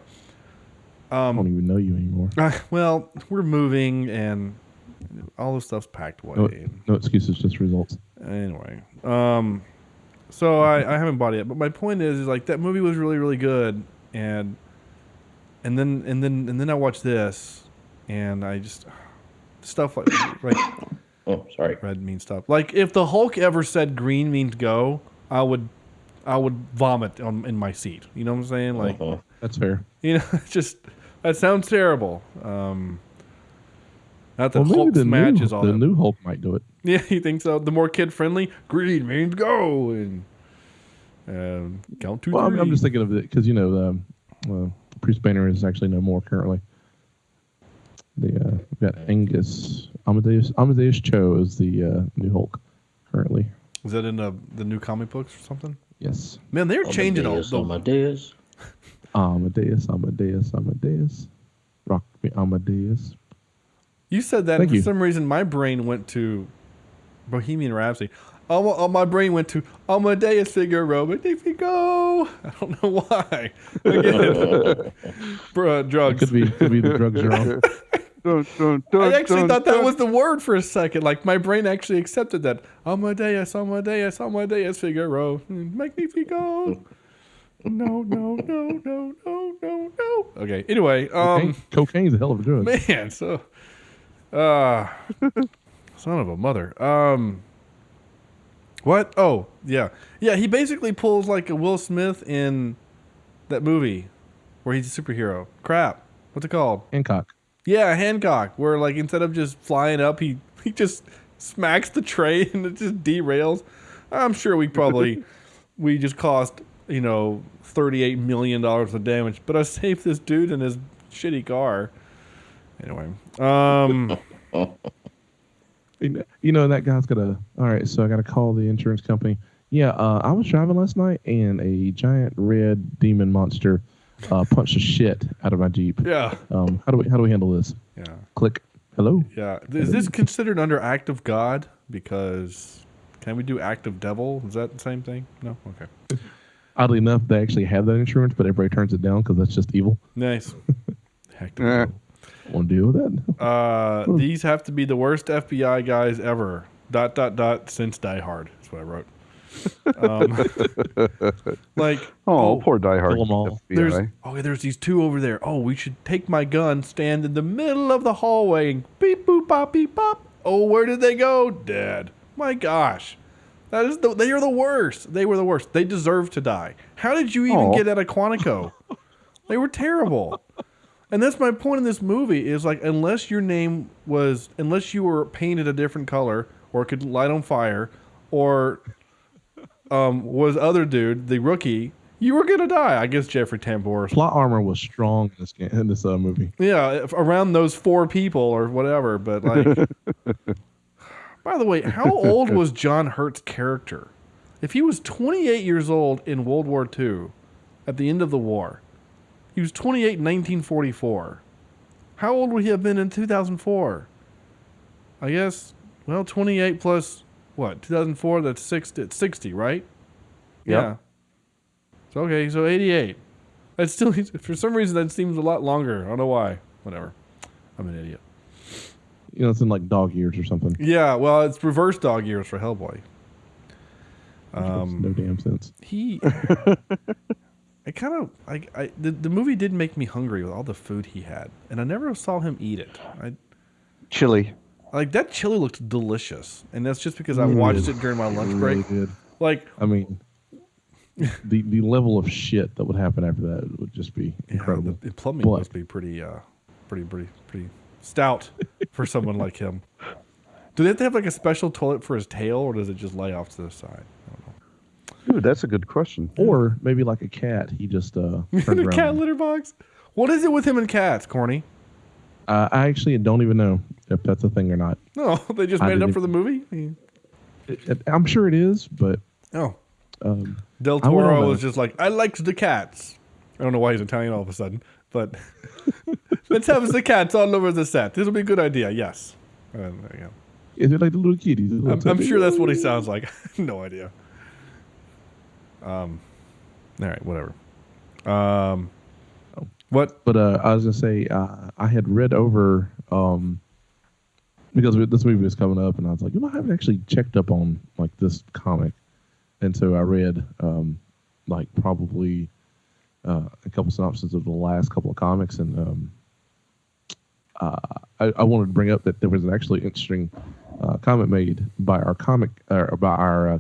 I don't even know you anymore.
Well, we're moving, and all this stuff's packed away.
No excuses, just results.
Anyway, so I haven't bought it yet, but my point is like that movie was really, really good, and then I watched this, and I just stuff like
Oh, sorry.
red means stop. Like if the Hulk ever said green means go, I would vomit in my seat. You know what I'm saying? Like
That's fair.
Just that sounds terrible. Not that
Well, maybe
Hulk's match is all
the
that.
new Hulk might do it.
Yeah, you think so? The more kid friendly, green means go, and count to
Well,
three.
I'm just thinking of it because Bruce Banner is actually no more currently. We've got Amadeus Cho is the new Hulk currently.
Is that in the new comic books or something?
Yes.
Man, they're changing all.
Amadeus.
Amadeus. Rock me, Amadeus.
You said that,
Thank
and for
you.
some reason my brain went to Bohemian Rhapsody. all my brain went to Amadeus Figaro, Magnifico. I don't know why. Again, drugs.
Could be the drugs you're on.
I actually thought that was the word for a second. Like my brain actually accepted that. Amadeus Figaro, Magnifico. No. Okay. Anyway,
cocaine's a hell of a drug.
Man, so, son of a mother. What? Oh, yeah. He basically pulls like a Will Smith in that movie where he's a superhero. Crap. What's it called?
Hancock.
Yeah, Hancock. Where like instead of just flying up, he just smacks the tray and it just derails. I'm sure we just cost $38 million of damage, but I saved this dude in his shitty car. Anyway,
that guy's all right, so I gotta call the insurance company. Yeah, I was driving last night and a giant red demon monster punched the shit out of my Jeep.
Yeah.
How do we handle this?
Yeah.
Click. Hello.
Yeah. Is this considered under act of God? Because can we do act of devil? Is that the same thing? No? Okay.
Oddly enough, they actually have that insurance, but everybody turns it down because that's just evil.
Nice. Act of devil.
Want to deal with that?
These have to be the worst FBI guys ever. ... since Die Hard. That's what I wrote.
Poor Die Hard.
Kill 'em all.
There's these two over there. Oh, we should take my gun, stand in the middle of the hallway, and beep boop bop beep bop. Oh, where did they go? Dead. My gosh, they are the worst. They were the worst. They deserve to die. How did you even get out of Quantico? They were terrible. And that's my point in this movie is like unless you were painted a different color or could light on fire or was other dude, the rookie, you were gonna die. I guess Jeffrey Tambor.
Plot armor was strong in this movie.
Yeah, around those four people or whatever. But like, by the way, how old was John Hurt's character? If he was 28 years old in World War II, at the end of the war, he was 28 in 1944. How old would he have been in 2004? I guess, 28 plus what? 2004, that's 60, right?
Yep.
Yeah. So 88. That's still, for some reason, that seems a lot longer. I don't know why. Whatever. I'm an idiot.
It's in like dog years or something.
Yeah, well, it's reverse dog years for Hellboy.
No damn sense.
The movie did make me hungry with all the food he had, and I never saw him eat it.
Chili.
Like that chili looked delicious, and that's just because I watched it during my lunch break.
Really did.
Like,
I mean, the level of shit that would happen after that would just be incredible.
The plumbing must be pretty stout for someone like him. Do they have to have like a special toilet for his tail, or does it just lay off to the side? I don't know.
Ooh, that's a good question.
Or maybe like a cat, he just turned
the
around.
Cat litter box. What is it with him and cats, Corny?
I actually don't even know if that's a thing or not.
No, they just made it up for the movie.
I'm sure it is, but
Del Toro was just like, I liked the cats. I don't know why he's Italian all of a sudden, but let's have the cats all over the set. This will be a good idea. Yes. There you go.
Is it like the little kitties?
I'm sure that's what he sounds like. No idea. All right, whatever. What?
But I was gonna say I had read over because this movie was coming up, and I was like, I haven't actually checked up on like this comic, and so I read like probably a couple synopses of the last couple of comics, and I wanted to bring up that there was an actually interesting comment made by our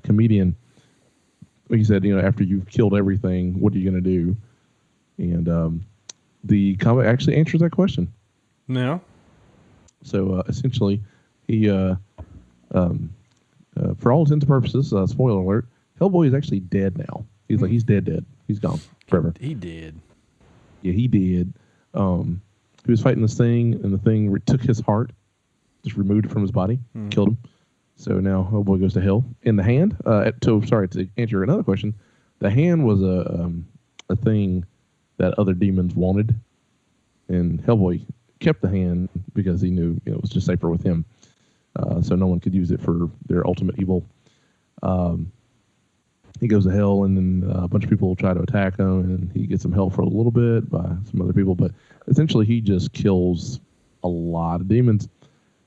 comedian. He said, after you've killed everything, what are you going to do? And the comic actually answers that question.
Yeah.
So essentially, he, for all intents and purposes, spoiler alert, Hellboy is actually dead now. He's dead. He's gone forever.
He did.
Yeah, he did. He was fighting this thing, and the thing took his heart, just removed it from his body, killed him. So now Hellboy goes to hell. In the hand, to answer another question, the hand was a thing that other demons wanted, and Hellboy kept the hand because he knew it was just safer with him. So no one could use it for their ultimate evil. He goes to hell, and then a bunch of people try to attack him, and he gets some help for a little bit by some other people. But essentially, he just kills a lot of demons,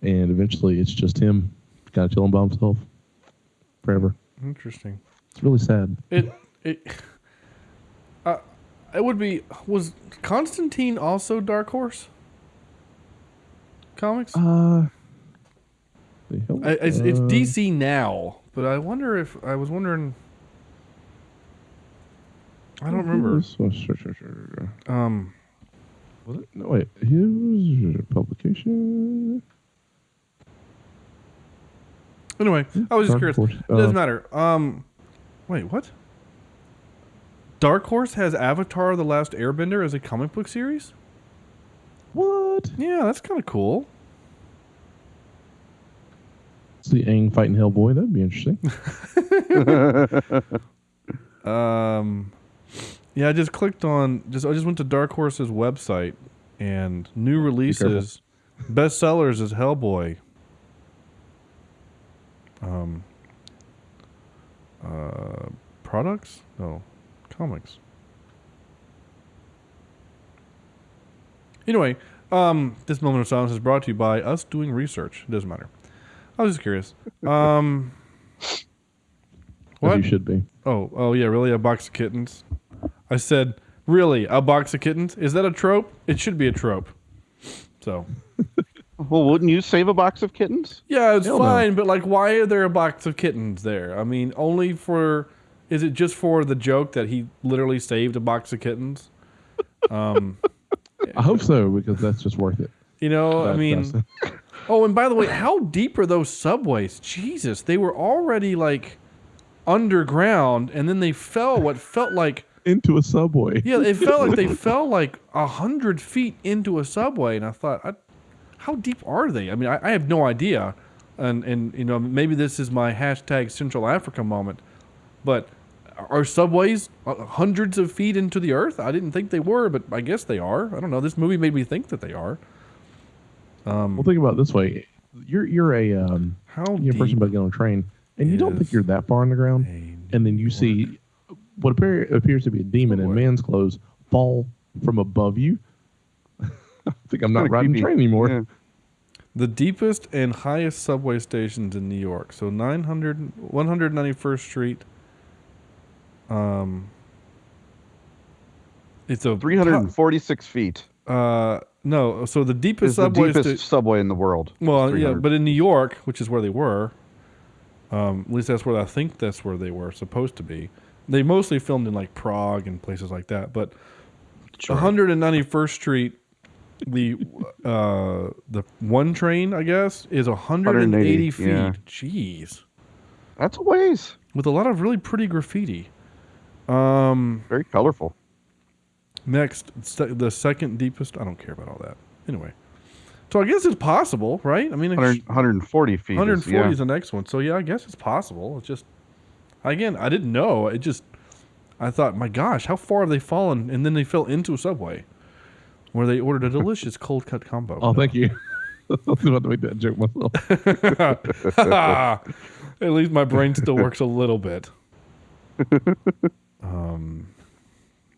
and eventually, it's just him kind of chilling by himself forever.
Interesting.
It's really sad.
It would be. Was Constantine also Dark Horse Comics? It's DC now, but I wonder if I was wondering. I don't remember.
Was it? No, wait. His publication.
Anyway, I was just
Dark
curious.
Horse.
It doesn't matter. Wait, what? Dark Horse has Avatar: The Last Airbender as a comic book series?
What?
Yeah, that's kind of cool.
See Aang fighting Hellboy. That'd be interesting.
Yeah, I just clicked on. I just went to Dark Horse's website, and new releases, bestsellers is Hellboy. Products? No, comics. Anyway, this moment of silence is brought to you by us doing research. It doesn't matter. I was just curious. What?
As you should be.
Oh, yeah, really? A box of kittens? I said, really? A box of kittens? Is that a trope? It should be a trope. So.
Well, wouldn't you save a box of kittens?
Yeah, it's
Hell
fine,
no.
but like, why are there a box of kittens there? I mean, only for. Is it just for the joke that he literally saved a box of kittens?
I hope so, because that's just worth it.
You know, I mean. Oh, and by the way, how deep are those subways? Jesus, they were already like underground, and then they fell what felt like
into a subway.
Yeah, it felt like they fell like 100 feet into a subway, and I thought, how deep are they? I mean, I have no idea, and you know, maybe this is my hashtag Central Africa moment, but are subways hundreds of feet into the earth? I didn't think they were, but I guess they are. I don't know. This movie made me think that they are.
Well, think about it this way: you're a person about to get on a train, and you don't think you're that far on the ground, and then you see what appears to be a demon in man's clothes fall from above you. I think I'm not riding a train anymore.
Yeah.
The deepest and highest subway stations in New York. So 191st Street. It's a
346 feet.
No, so the deepest
It's the
subway
deepest subway in the world.
Well, yeah, but in New York, which is where they were, at least that's where I think that's where they were supposed to be. They mostly filmed in like Prague and places like that. But 191st Street, the one train, I guess, is 180 feet.
Yeah.
Jeez,
that's a ways.
With a lot of really pretty graffiti.
Very colorful.
Next, the second deepest. I don't care about all that. Anyway, so I guess it's possible, right? I mean,
140 feet.
140 is the next one. So yeah, I guess it's possible. It's just, again, I didn't know. I thought, my gosh, how far have they fallen? And then they fell into a Subway, where they ordered a delicious cold cut combo.
Oh, thank you. I was about to make that joke myself.
At least my brain still works a little bit.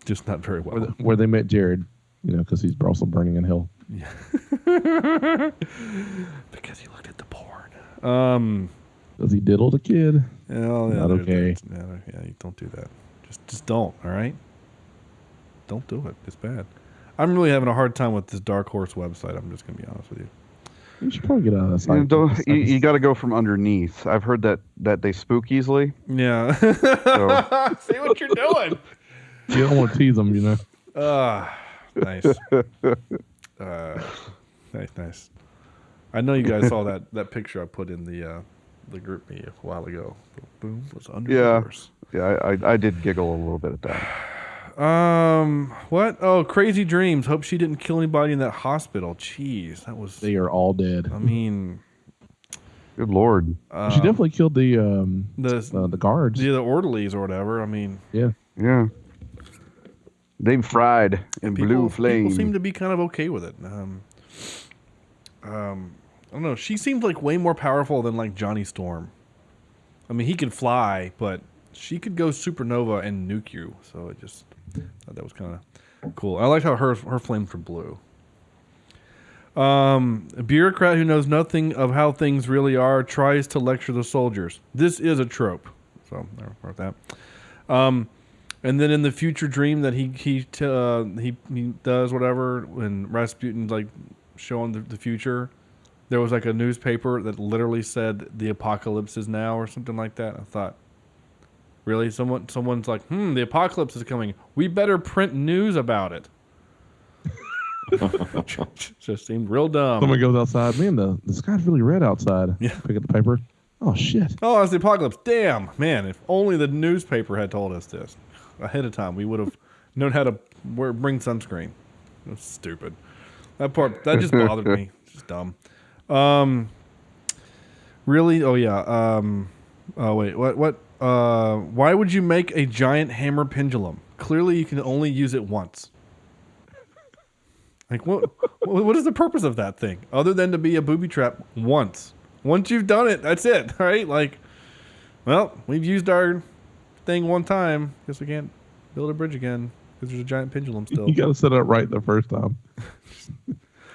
Just not very well.
Where they met Jared, because he's also burning in hell.
Yeah. Because he looked at the porn.
Because he diddled a kid.
Well,
not okay.
Yeah, you don't do that. Just don't. All right. Don't do it. It's bad. I'm really having a hard time with this Dark Horse website. I'm just gonna be honest with you.
You should probably get out of the site.
You got to go from underneath. I've heard that they spook easily.
Yeah.
So.
See what you're doing.
You don't want to tease them,
Nice. Nice. I know you guys saw that picture I put in the group me a while ago. Boom was under the horse.
Yeah, I did giggle a little bit at that.
What? Oh, crazy dreams. Hope she didn't kill anybody in that hospital. Jeez, that was.
They are all dead.
I mean,
good lord.
She definitely killed the guards.
Yeah, the orderlies or whatever. I mean,
yeah. They fried in blue flame.
People seem to be kind of okay with it. I don't know. She seemed like way more powerful than like Johnny Storm. I mean, he could fly, but she could go supernova and nuke you. So it just thought that was kind of cool. I liked how her flames were blue. A bureaucrat who knows nothing of how things really are tries to lecture the soldiers. This is a trope. So I wrote that. And then in the future dream that he does whatever when Rasputin's like showing the future, there was like a newspaper that literally said the apocalypse is now or something like that. I thought, really, someone's like, the apocalypse is coming. We better print news about it. Just seemed real dumb.
Someone goes outside. Man, the sky's really red outside.
Yeah.
Pick up the paper. Oh, shit.
Oh, it's the apocalypse. Damn, man, if only the newspaper had told us this ahead of time, we would have known how to bring sunscreen. That's stupid. That just bothered me. It's just dumb. Really? Oh, yeah. Wait, what? Why would you make a giant hammer pendulum? Clearly, you can only use it once. Like, what is the purpose of that thing other than to be a booby trap once? Once you've done it, that's it, right? Like, well, we've used our thing one time. Guess we can't build a bridge again because there's a giant pendulum still.
You got to set it up right the first time.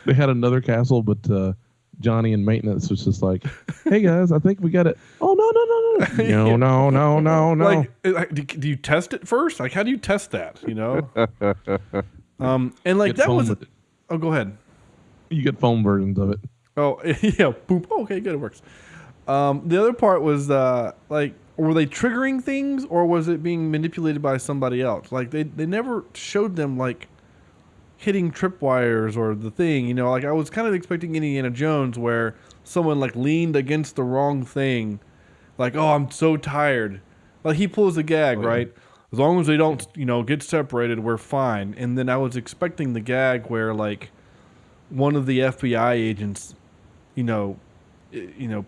They had another castle, but Johnny in maintenance was just like, "Hey guys, I think we got it." Oh no! No.
Like, do you test it first? Like, how do you test that? You know? And like that was. Oh, go ahead.
You get foam versions of it.
Oh, yeah. Boop. Oh, okay, good. It works. The other part was like, were they triggering things or was it being manipulated by somebody else? Like, they never showed them, like, hitting tripwires or the thing, you know? Like, I was kind of expecting Indiana Jones where someone, like, leaned against the wrong thing. Like, oh, I'm so tired. Like, he pulls a gag, right? As long as they don't, get separated, we're fine. And then I was expecting the gag where, like, one of the FBI agents,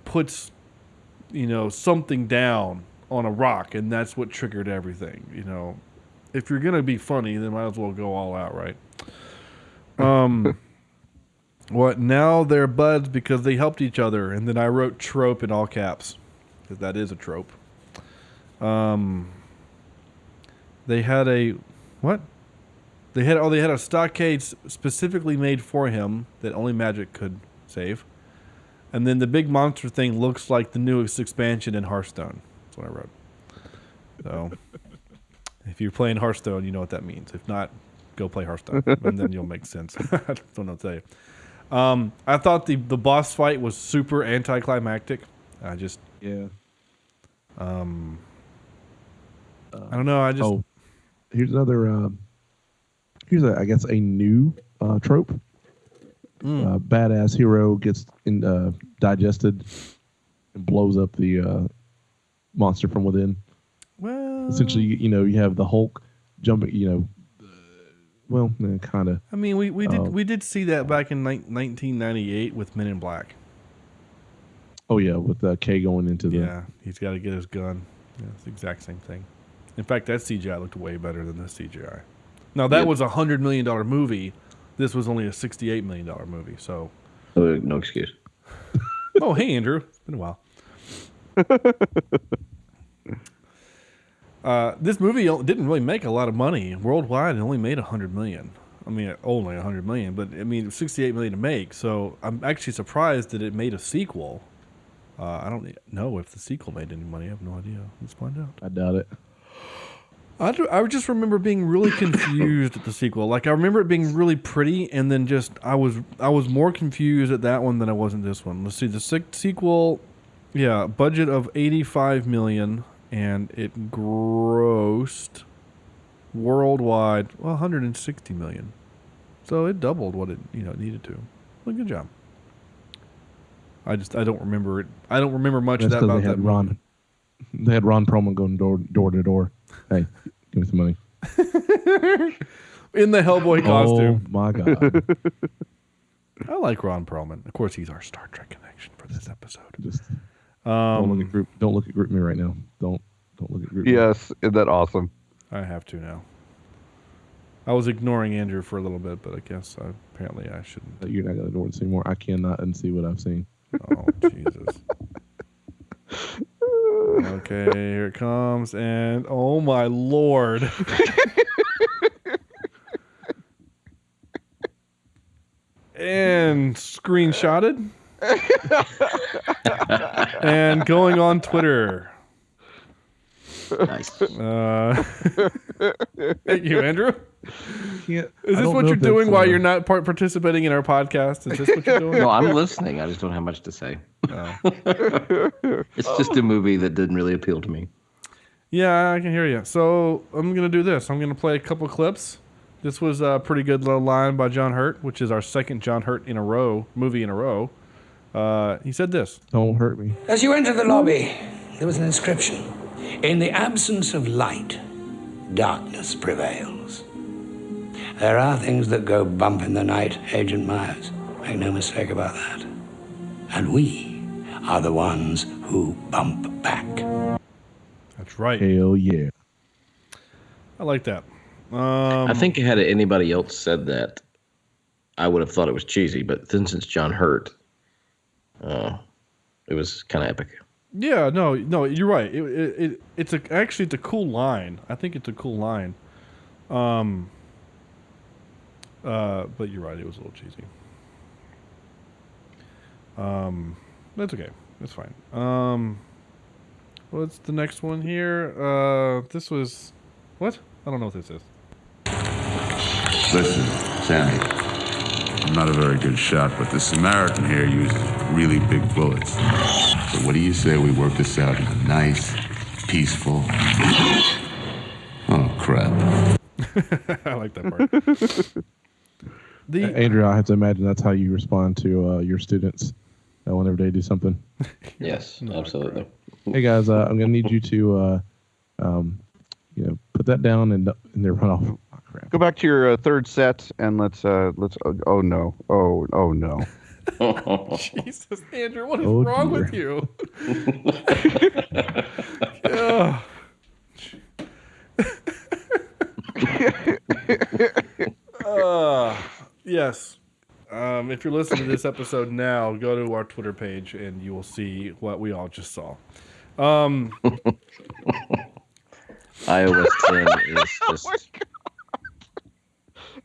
puts, something down on a rock, and that's what triggered everything. If you're gonna be funny, then might as well go all out, right? What? Now they're buds because they helped each other, and then I wrote trope in all caps because that is a trope. They had a what? They had a stockade specifically made for him that only magic could save. And then the big monster thing looks like the newest expansion in Hearthstone. That's what I wrote. So if you're playing Hearthstone, you know what that means. If not, go play Hearthstone, and then you'll make sense. I don't know what to tell you. I thought the boss fight was super anticlimactic. I don't know.
Here's another. I guess a new trope. Badass hero gets digested and blows up the monster from within.
Well,
essentially, you have the Hulk jumping. Kind of.
I mean, we did see that back in 1998 with Men in Black.
Oh yeah, with K going into the.
Yeah, he's got to get his gun. Yeah, it's the exact same thing. In fact, that CGI looked way better than this CGI. Now that was a $100 million movie. This was only a $68 million movie. So.
No excuse.
Oh, hey Andrew, it's been a while. This movie didn't really make a lot of money worldwide. It only made $100 million. I mean, only $100 million, but I mean, $68 million to make. So I'm actually surprised that it made a sequel. I don't know if the sequel made any money. I have no idea. Let's find out.
I doubt it.
I just remember being really confused at the sequel. Like I remember it being really pretty, and then I was more confused at that one than I was in this one. Let's see the sequel. Yeah, budget of $85 million, and it grossed worldwide $160 million. So it doubled what it needed to. Well, good job. I don't remember it. I don't remember much of that about that movie.
They had Ron Perlman going door to door. Hey, give me some money.
In the Hellboy costume.
Oh my god!
I like Ron Perlman. Of course, he's our Star Trek connection for this episode.
Just don't look at Group Me right now. Don't look at Group Me.
Yes, isn't that awesome?
I have to now. I was ignoring Andrew for a little bit, but I guess apparently I shouldn't.
You're not going to ignore it anymore. I cannot unsee what I've seen.
Oh Jesus. Okay, here it comes, and oh my lord. And screenshotted. And going on Twitter.
Nice.
Thank you, Andrew.
Is
Is this what you're doing while you're not participating in our podcast? Is this what you're doing?
No, I'm listening. I just don't have much to say.
Oh.
It's just a movie that didn't really appeal to me.
Yeah, I can hear you. So I'm going to do this. I'm going to play a couple clips. This was a pretty good little line by John Hurt, which is our second John Hurt movie in a row. He said this.
Don't hurt me.
As you enter the lobby, there was an inscription. In the absence of light, darkness prevails. There are things that go bump in the night, Agent Myers. Make no mistake about that. And we are the ones who bump back.
That's right.
Hell yeah.
I like that.
I think had anybody else said that, I would have thought it was cheesy. But since it's John Hurt, it was kind of epic.
Yeah, no, you're right. It's actually a cool line. I think it's a cool line. But you're right. It was a little cheesy. That's okay. That's fine. What's the next one here? This was what? I don't know what this is.
Listen, Sammy, I'm not a very good shot, but the Samaritan here uses really big bullets. So what do you say we work this out in a nice, peaceful... Oh, crap.
I like that part.
Andrew, I have to imagine that's how you respond to your students whenever they do something.
Yes, absolutely.
Hey guys, I'm gonna need you to, put that down and they run off. Oh, crap.
Go back to your third set and let's. Oh no! Oh no!
Jesus, Andrew, what is wrong
dear.
with you? Yeah. Yes. If you're listening to this episode now, go to our Twitter page and you will see what we all just saw.
iOS 10 is just...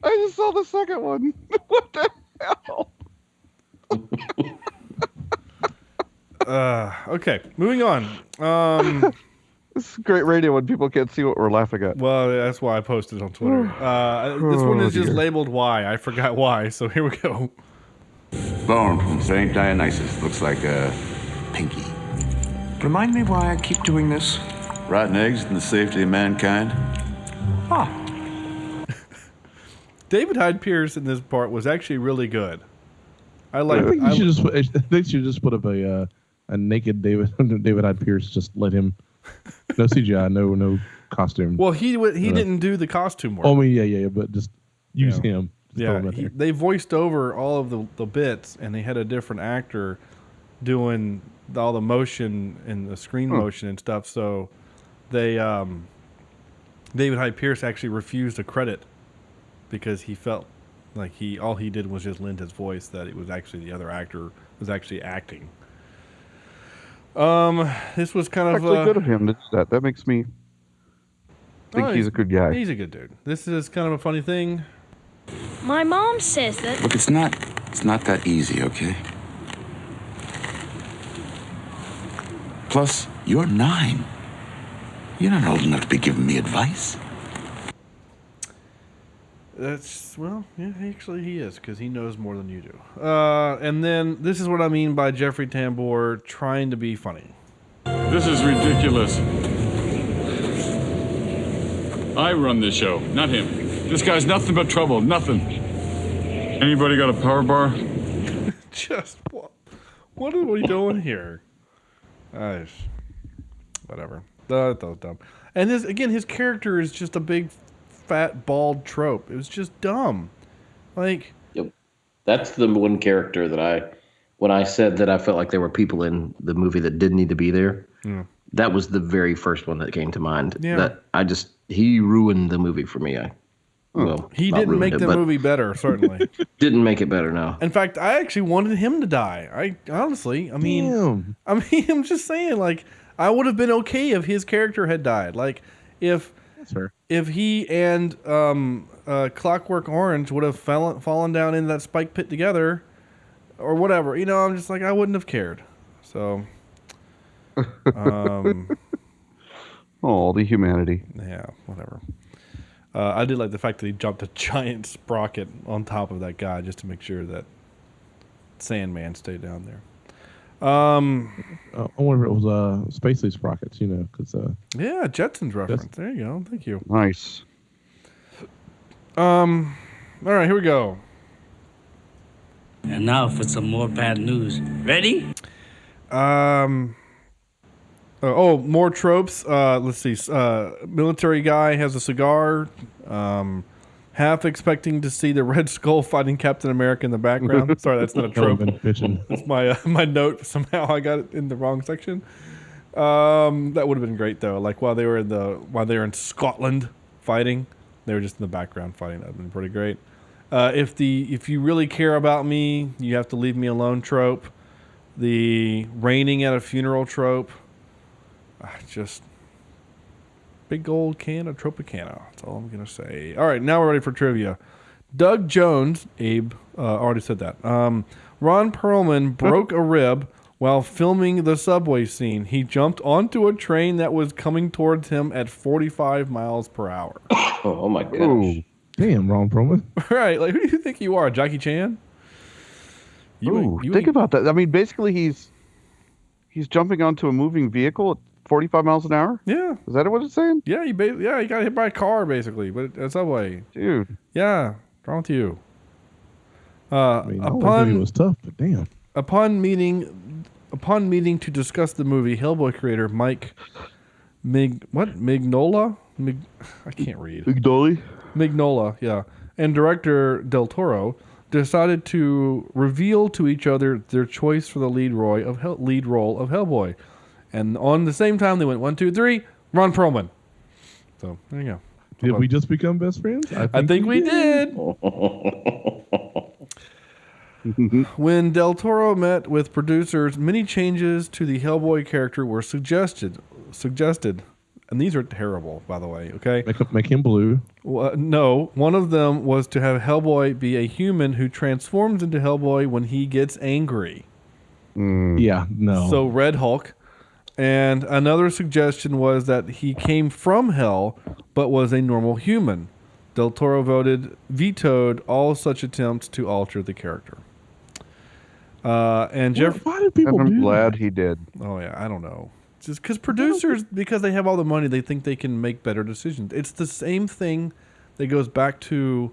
I just saw the second one. What the hell?
Okay, moving on.
This is great radio when people can't see what we're laughing at.
Well, that's why I posted it on Twitter. This one is just labeled Y. I forgot why, so here we go.
Bone from St. Dionysus. Looks like a pinky.
Remind me why I keep doing this.
Rotten eggs and the safety of mankind.
David Hyde Pierce in this part was actually really good. I like.
I think they should just put up a naked David Hyde Pierce. Just let him. No CGI, no costume.
Well, he didn't do the costume work.
Oh, I mean, yeah, but just use him. Just throw him
Yeah,
out there.
they voiced over all of the bits, and they had a different actor doing all the motion and the screen motion and stuff. So they David Hyde Pierce actually refused a credit because he felt like all he did was just lend his voice, that it was actually the other actor was actually acting. This was kind of
Actually, good of him to do that. That makes me think he's a good guy.
He's a good dude. This is kind of a funny thing.
My mom says that.
Look, it's not that easy, okay? Plus, you're 9. You're not old enough to be giving me advice.
Actually he is, because he knows more than you do. And then this is what I mean by Jeffrey Tambor trying to be funny.
This is ridiculous. I run this show, not him. This guy's nothing but trouble, nothing. Anybody got a power bar?
Just what are we doing here? Whatever. That was dumb. And this again, his character is just a big, fat, bald trope. It was just dumb. Like,
Yep. That's the one character that when I said that I felt like there were people in the movie that didn't need to be there, that was the very first one that came to mind.
Yeah.
He ruined the movie for me.
He didn't make the movie better, certainly.
Didn't make it better, no.
In fact, I actually wanted him to die. I'm just saying, like, I would have been okay if his character had died. Like, if he and Clockwork Orange would have fallen down in that spike pit together, or whatever. You know, I'm just like, I wouldn't have cared. So,
oh, the humanity.
Yeah, whatever. I did like the fact that he jumped a giant sprocket on top of that guy just to make sure that Sandman stayed down there.
I wonder if it was Spacely Sprockets, because
yeah, Jetsons reference. There you go. Thank you.
Nice.
All right, here we go.
And now for some more bad news. Ready?
More tropes. Let's see. Military guy has a cigar. Half expecting to see the Red Skull fighting Captain America in the background. Sorry, that's not a trope. That's my note. Somehow I got it in the wrong section. That would have been great though. Like while they were in Scotland fighting, they were just in the background fighting. That would have been pretty great. If you really care about me, you have to leave me alone trope. The raining at a funeral trope. Just big old can of Tropicana. That's all I'm going to say. All right, now we're ready for trivia. Doug Jones, Abe already said that. Ron Perlman broke a rib while filming the subway scene. He jumped onto a train that was coming towards him at 45 miles per hour.
Oh my gosh.
Ooh. Damn, Ron Perlman.
Right, like who do you think you are, Jackie Chan?
Think about that. I mean, basically he's jumping onto a moving vehicle at 45 miles an hour?
Yeah.
Is that what it's saying?
Yeah, he got hit by a car, basically, but a subway.
Dude.
Yeah. What's wrong with you?
I thought he was tough, but damn.
Upon meeting to discuss the movie, Hellboy creator Mike Mignola? I can't read. Mignola, yeah. And director Del Toro decided to reveal to each other their choice for the lead role of Hellboy. And on the same time, they went 1, 2, 3, Ron Perlman. So there you go.
Did we just become best friends?
I think we did. When Del Toro met with producers, many changes to the Hellboy character were suggested. And these are terrible, by the way, okay?
Make him blue.
No, one of them was to have Hellboy be a human who transforms into Hellboy when he gets angry.
Yeah, no.
So Red Hulk. And another suggestion was that he came from hell, but was a normal human. Del Toro vetoed all such attempts to alter the character. And Jeff,
why did people do
I'm glad
that?
he did.
Oh yeah, I don't know. Just because producers, because they have all the money, they think they can make better decisions. It's the same thing that goes back to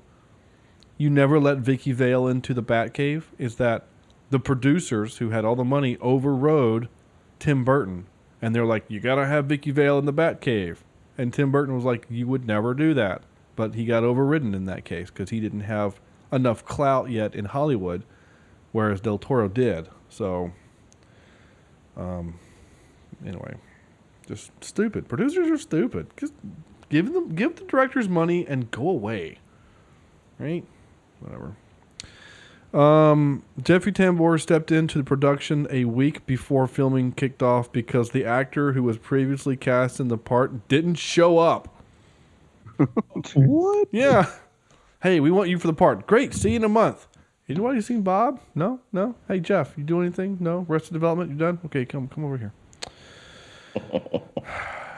you never let Vicky Vale into the Batcave. Is that the producers who had all the money overrode Tim Burton. And they're like, you got to have Vicky Vale in the Batcave. And Tim Burton was like, you would never do that. But he got overridden in that case because he didn't have enough clout yet in Hollywood, whereas Del Toro did. So, anyway, just stupid. Producers are stupid. Just give the directors money and go away. Right? Whatever. Jeffrey Tambor stepped into the production a week before filming kicked off because the actor who was previously cast in the part didn't show up.
What?
Yeah. Hey, we want you for the part. Great. See you in a month. You seen Bob? No? Hey, Jeff, you do anything? No? Rest of Development, you done? Okay, come over here.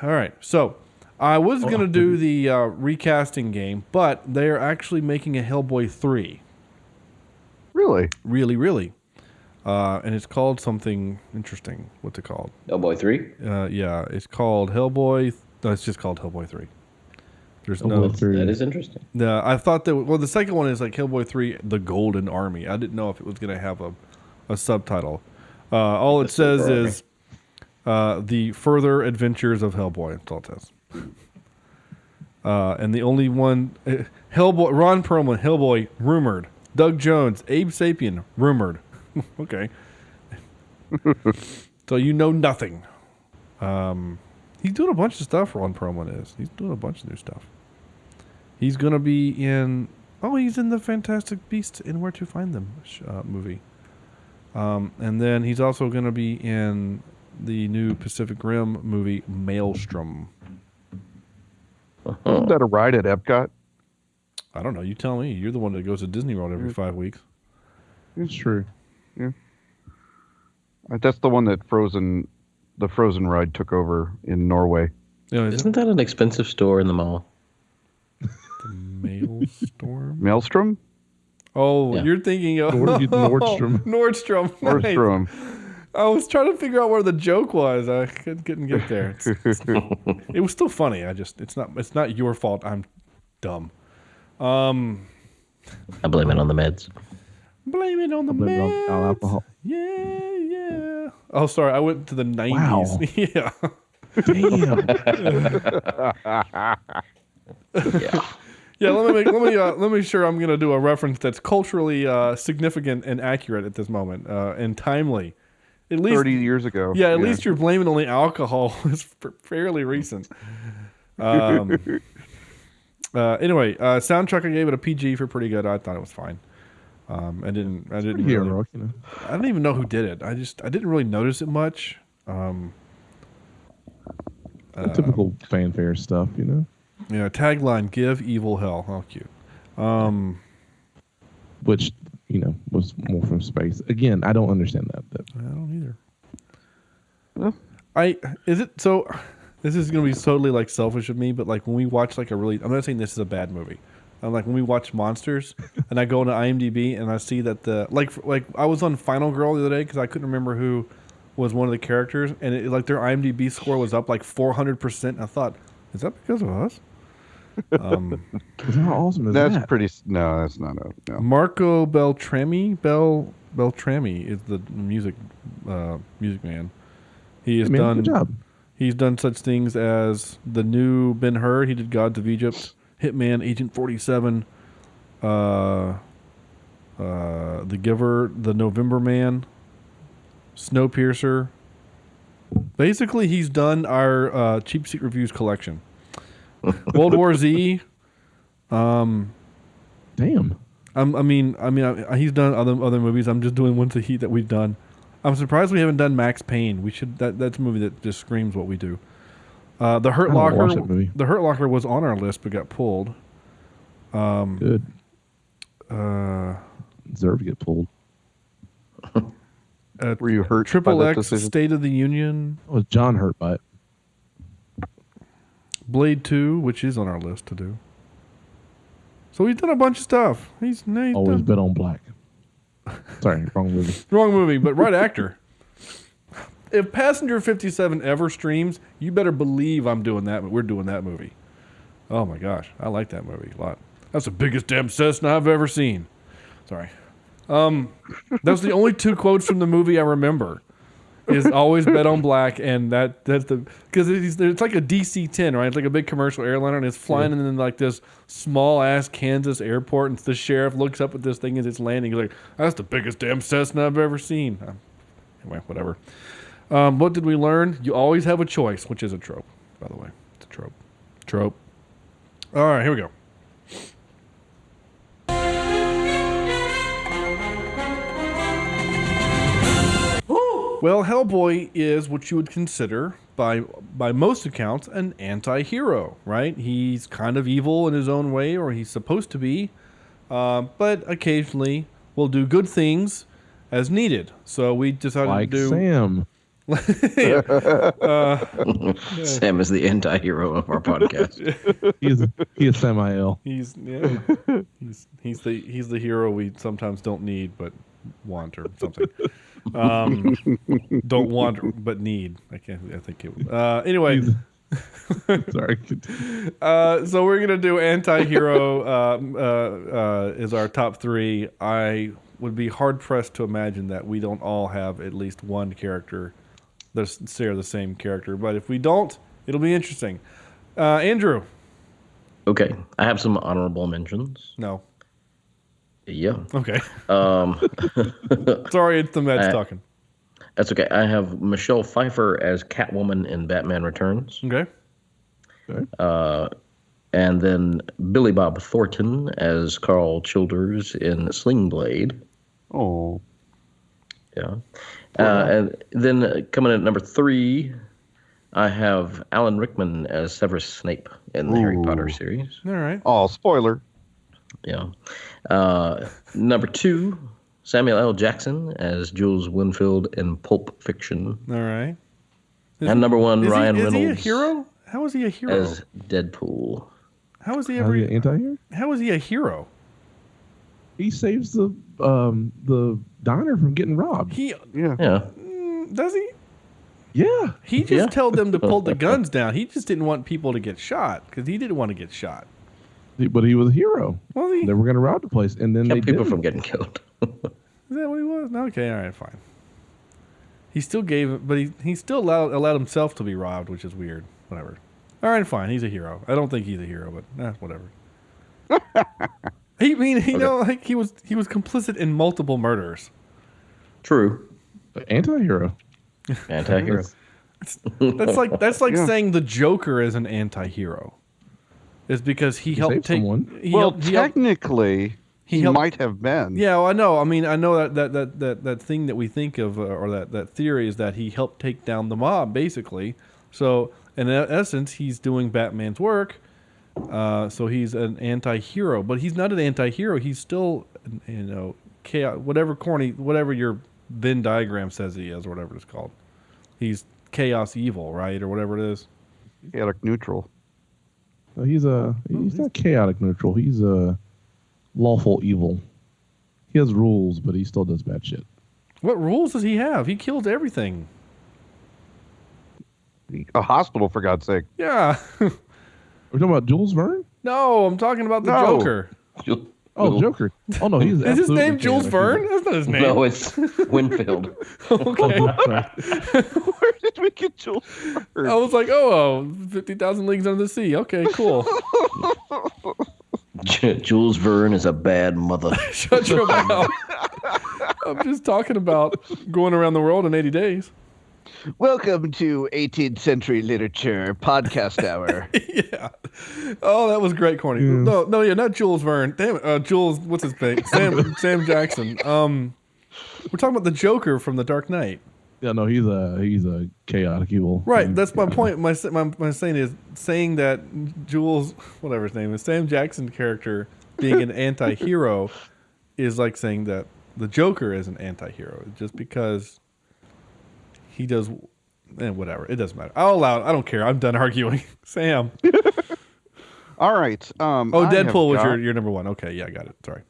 All right. So I was going to do the recasting game, but they are actually making a Hellboy 3.
Really?
Really, really. And it's called something interesting. What's it called?
Hellboy 3?
Yeah, it's called Hellboy. No, it's just called Hellboy 3. There's
Hellboy 3. That is interesting.
I thought that. Well, the second one is like Hellboy 3: The Golden Army. I didn't know if it was going to have a subtitle. All it says is the further adventures of Hellboy. That's all it says. And the only one, Hellboy, Ron Perlman, Hellboy, rumored. Doug Jones, Abe Sapien, rumored. Okay. So you know nothing. He's doing a bunch of stuff, Ron Perlman is. He's doing a bunch of new stuff. He's going to be in... Oh, he's in the Fantastic Beasts and Where to Find Them movie. And then he's also going to be in the new Pacific Rim movie, Maelstrom.
Isn't that a ride at Epcot?
I don't know. You tell me. You're the one that goes to Disney World every 5 weeks.
It's true.
Yeah. That's the one that the Frozen ride took over in Norway.
Yeah,
Isn't that an expensive store in the mall?
The Maelstrom?
Maelstrom?
Oh,
Yeah.
you're thinking of
Nordstrom.
Nordstrom.
Nordstrom.
I was trying to figure out where the joke was. I couldn't get there. It was still funny. It's not your fault. I'm dumb.
I blame it on the meds.
Blame it on the
blame it on
meds.
alcohol.
Yeah. Oh, sorry. I went to the 90s.
Wow.
Yeah.
Damn.
Yeah.
Let me sure I'm gonna do a reference that's culturally significant and accurate at this moment and timely. At least
30 years ago.
Yeah, at least you're blaming only alcohol. It's fairly recent. Anyway, soundtrack, I gave it a PG for pretty good. I thought it was fine. I didn't really,
heroic, you know.
I don't even know who did it. I didn't really notice it much.
Typical fanfare stuff, you know.
Yeah, tagline: "Give evil hell." How cute.
Which, you know, was more from space. Again, I don't understand that.
I don't either. This is gonna be totally like selfish of me, but like when we watch like I'm not saying this is a bad movie. I'm like when we watch Monsters, and I go into IMDb and I see that like I was on Final Girl the other day because I couldn't remember who was one of the characters, and like their IMDb score was up like 400%. I thought, is that because of us?
How awesome is that?
That's pretty. No, that's not a. No.
Marco Beltrami is the music man. He has done.
Good job.
He's done such things as the new Ben-Hur. He did Gods of Egypt, Hitman, Agent 47, The Giver, The November Man, Snowpiercer. Basically, he's done our Cheapseat Reviews collection. World War Z.
Damn.
I mean, he's done other movies. I'm just doing ones that we've done. I'm surprised we haven't done Max Payne. We should. That's a movie that just screams what we do. The Hurt Locker. The Hurt Locker was on our list but got pulled.
Good. Deserve to get pulled.
Were you hurt?
Triple
by that
X
decision?
State of the Union.
Was John hurt by it?
Blade 2, which is on our list to do. So he's done a bunch of stuff. He's
Always bet on black. Sorry, wrong movie.
Wrong movie, but right actor. If Passenger 57 ever streams, you better believe I'm doing that. We're doing that movie. Oh my gosh, I like that movie a lot. That's the biggest damn Cessna I've ever seen. Sorry. That's the only two quotes from the movie I remember. Is always bet on black, and that's because it's like a DC-10, right? It's like a big commercial airliner, and it's flying in like this small ass Kansas airport, and the sheriff looks up at this thing as it's landing. He's like, "That's the biggest damn Cessna I've ever seen." Anyway, whatever. What did we learn? You always have a choice, which is a trope, by the way. It's a trope. Trope. All right, here we go. Well, Hellboy is what you would consider, by most accounts, an anti-hero, right? He's kind of evil in his own way, or he's supposed to be, but occasionally will do good things as needed. So we decided to do...
Sam.
Sam is the anti-hero of our podcast.
He is Samael.
He's the hero we sometimes don't need but want, or something. Don't want but need. I think it. Anyway.
Sorry.
So we're gonna do anti-hero is our top 3. I would be hard pressed to imagine that we don't all have at least one character that share the same character. But if we don't, it'll be interesting. Andrew.
Okay, I have some honorable mentions.
No.
Yeah.
Okay. Sorry, it's the Mets talking.
That's okay. I have Michelle Pfeiffer as Catwoman in Batman Returns.
Okay.
And then Billy Bob Thornton as Carl Childers in Sling Blade.
Oh.
Yeah. And then coming in at number 3, I have Alan Rickman as Severus Snape in the Harry Potter series.
All right.
Oh, spoiler.
Yeah. Number 2, Samuel L. Jackson as Jules Winfield in Pulp Fiction.
All right.
And number 1, Ryan Reynolds.
Is he a hero? How is he a hero?
As Deadpool.
How is he
How is he an anti-hero?
How is he a hero?
He saves the diner from getting robbed.
Does he?
Yeah.
He just told them to pull the guns down. He just didn't want people to get shot because he didn't want to get shot.
But he was a hero.
Was he?
They were going to rob the place, and then
Kept
they
people
didn't.
from getting killed.
Is that what he was? Okay, all right, fine. He still gave, but he still allowed himself to be robbed, which is weird. Whatever. All right, fine. He's a hero. I don't think he's a hero, but whatever. He was complicit in multiple murders.
True.
Anti-hero.
Anti-hero.
That's like saying the Joker is an anti-hero. Is because he helped take
someone.
Technically,
he might have been.
Yeah, well, I know. I mean, I know that thing that we think of, or that theory is that he helped take down the mob, basically. So, in essence, he's doing Batman's work. So he's an anti-hero, but he's not an anti-hero. He's still, chaos. Whatever your Venn diagram says he is, or whatever it's called. He's chaos evil, right, or whatever it is.
Chaotic neutral.
He's not chaotic neutral. He's a lawful evil. He has rules, but he still does bad shit.
What rules does he have? He kills everything.
A hospital, for God's sake.
Yeah.
We're talking about Jules Verne?
No, I'm talking about the Joker.
Oh, Joker. Oh, no, he's
Is his name Jules Verne? That's not his name.
No, it's Winfield.
Okay.
Where did we get Jules Verne?
I was like, 50,000 Leagues Under the Sea. Okay, cool.
Jules Verne is a bad mother.
Shut your mouth. I'm just talking about going around the world in 80 days.
Welcome to 18th Century Literature Podcast Hour.
Yeah. Oh, that was great, Corny. Yeah. No, not Jules Verne. Damn it. Jules, what's his name? Sam Jackson. We're talking about the Joker from The Dark Knight.
Yeah, no, he's a chaotic evil.
Right, that's my point. My saying is saying that Jules, whatever his name is, Sam Jackson character being an anti-hero is like saying that the Joker is an anti-hero just because he does, whatever. It doesn't matter. I'll allow it. I don't care. I'm done arguing. Sam.
All right.
Deadpool was your number one. Okay, yeah, I got it. Sorry.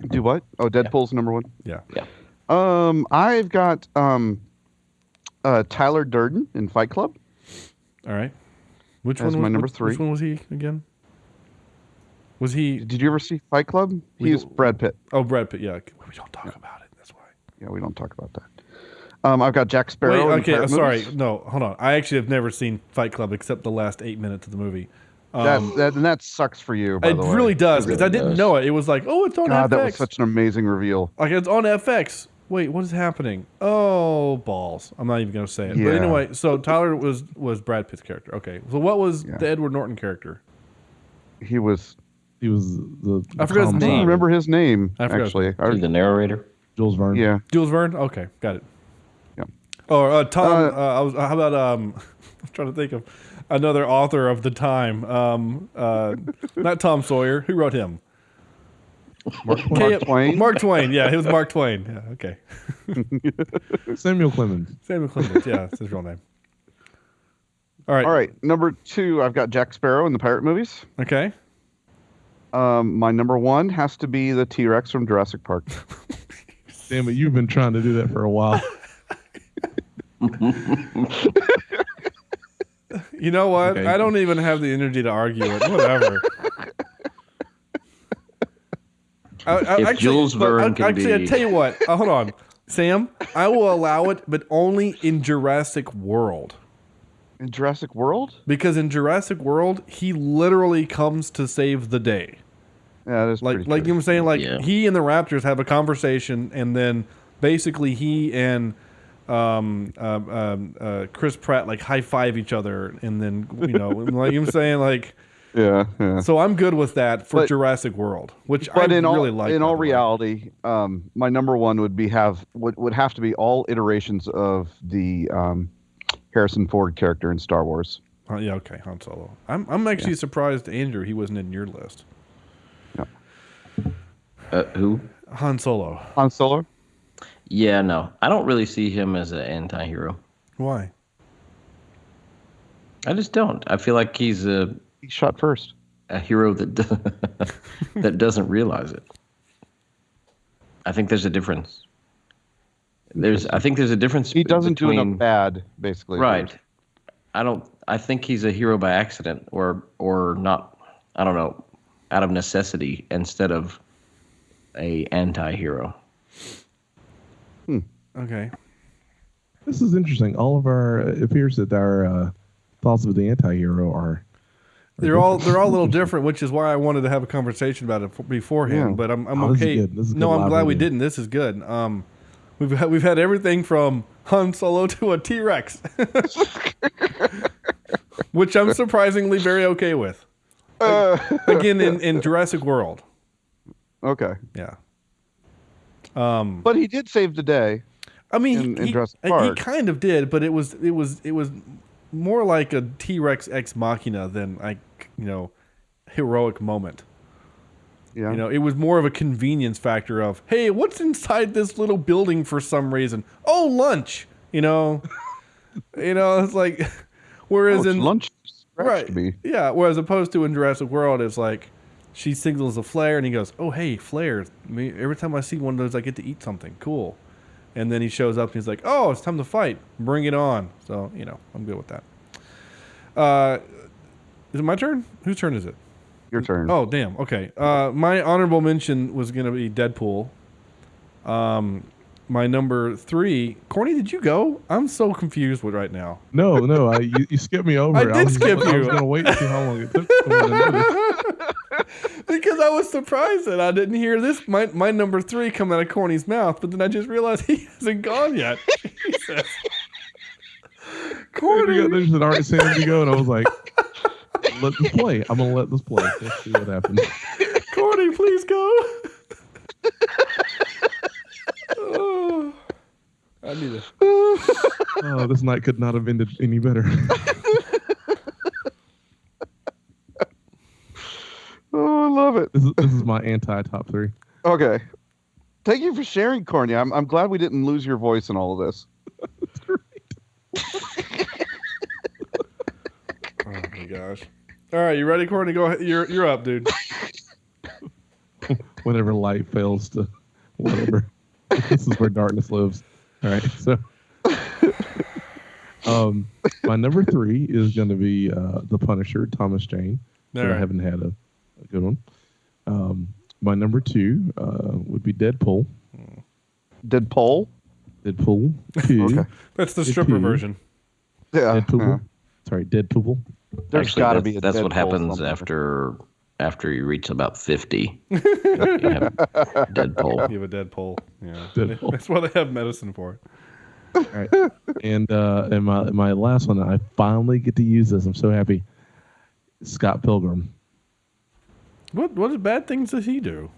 Do what? Oh, Deadpool's number one?
Yeah.
I've got Tyler Durden in Fight Club.
All right. Which
That's
one was
my number 3.
Which one was he again? Was he?
Did you ever see Fight Club? He's Brad Pitt.
Oh, Brad Pitt. Yeah. We don't talk about it. That's why.
Yeah, we don't talk about that. I've got Jack Sparrow.
Wait, okay, sorry. No, hold on. I actually have never seen Fight Club except the last 8 minutes of the movie.
That sucks for you, by the way.
It really does, because I didn't know it. It was like, it's on FX.
That was such an amazing reveal.
Like, it's on FX. Wait, what is happening? Oh, balls. I'm not even going to say it. Yeah. But anyway, so Tyler was Brad Pitt's character. Okay. So what was the Edward Norton character?
He was
the
I forgot his name.
I don't remember his name, actually.
The narrator?
Jules Verne.
Yeah.
Jules Verne? Okay, got it.
Yeah.
Or Tom, how about, I'm trying to think of another author of the time. Not Tom Sawyer. Who wrote him?
Mark Twain.
Mark Twain. Yeah, he was Mark Twain. Yeah, okay.
Samuel Clemens.
Samuel Clemens. Yeah, that's his real name. All right.
Number 2, I've got Jack Sparrow in the pirate movies.
Okay.
My number 1 has to be the T-Rex from Jurassic Park.
Damn it, you've been trying to do that for a while.
You know what? Okay. I don't even have the energy to argue it. Whatever.
I tell
you what. Hold on. Sam, I will allow it, but only in Jurassic World.
In Jurassic World?
Because in Jurassic World, he literally comes to save the day.
Yeah, that's
like you know what I'm saying? Like he and the Raptors have a conversation, and then basically he and Chris Pratt like high five each other, and then like you know what I'm saying, like
Yeah.
So I'm good with that for Jurassic World, which I really like.
In all reality, my number one would have to be all iterations of the Harrison Ford character in Star Wars.
Yeah, okay, Han Solo. I'm actually surprised, Andrew, he wasn't in your list.
Who?
Han Solo.
Han Solo?
Yeah, no. I don't really see him as an anti-hero.
Why?
I just don't. I feel like he's
shot first.
A hero that that doesn't realize it. I think there's a difference. I think there's a difference.
He doesn't do enough bad, basically.
Right. I think he's a hero by accident or not. I don't know, out of necessity instead of a anti-hero.
Okay.
This is interesting. It appears that our thoughts of the anti-hero are
they're all a little different, which is why I wanted to have a conversation about it beforehand.
Yeah.
But I'm
This
okay.
is good.
No, I'm glad we
idea.
didn't. This is good. We've had everything from Han Solo to a T-Rex, which I'm surprisingly very okay with. Again, in Jurassic World.
Okay.
Yeah.
But he did save the day.
I mean,
in Jurassic Park.
he kind of did, but it was more like a T-Rex ex machina than heroic moment.
Yeah.
It was more of a convenience factor of, hey, what's inside this little building for some reason? Oh, lunch. It's like, whereas in
lunch,
right? Yeah. Whereas opposed to in Jurassic World, it's like she signals a flare, and he goes, "Oh, hey, flares! Every time I see one of those, I get to eat something cool." And then he shows up, and he's like, "Oh, it's time to fight! Bring it on!" So I'm good with that. Is it my turn? Whose turn is it?
Your turn.
Oh, damn. Okay. My honorable mention was going to be Deadpool. My number 3, Corny, did you go? I'm so confused with right now.
No, you skipped me over.
I did skip you.
I was going to wait and see how long it took for me to notice.
Because I was surprised that I didn't hear this, my number 3 come out of Corny's mouth, but then I just realized he hasn't gone yet. Jesus. Corny.
There's an art saying you go, and I was like, let this play. I'm going to let this play. Let's see what happens.
Corny, please go. Oh, I need it.
Oh, this night could not have ended any better.
Oh, I love it.
This is my anti-top 3.
Okay. Thank you for sharing, Corny. I'm glad we didn't lose your voice in all of this.
That's great.
Oh my gosh! All right, you ready, Corny? Go ahead. You're up, dude.
Whenever light fails to whatever, this is where darkness lives. All right, so my number 3 is going to be the Punisher, Thomas Jane. I haven't had a good one. My number 2 would be Deadpool.
Deadpool?
Deadpool 2.
Okay. That's the stripper version.
Yeah.
Deadpool. Sorry, Deadpool.
There's got to be a
That's
Deadpool
what happens
somewhere.
after you reach about 50. You have Deadpool.
You have a Deadpool. Yeah.
Deadpool.
That's what they have medicine for.
All right. And my last one, I finally get to use this. I'm so happy. Scott Pilgrim.
What bad things does he do?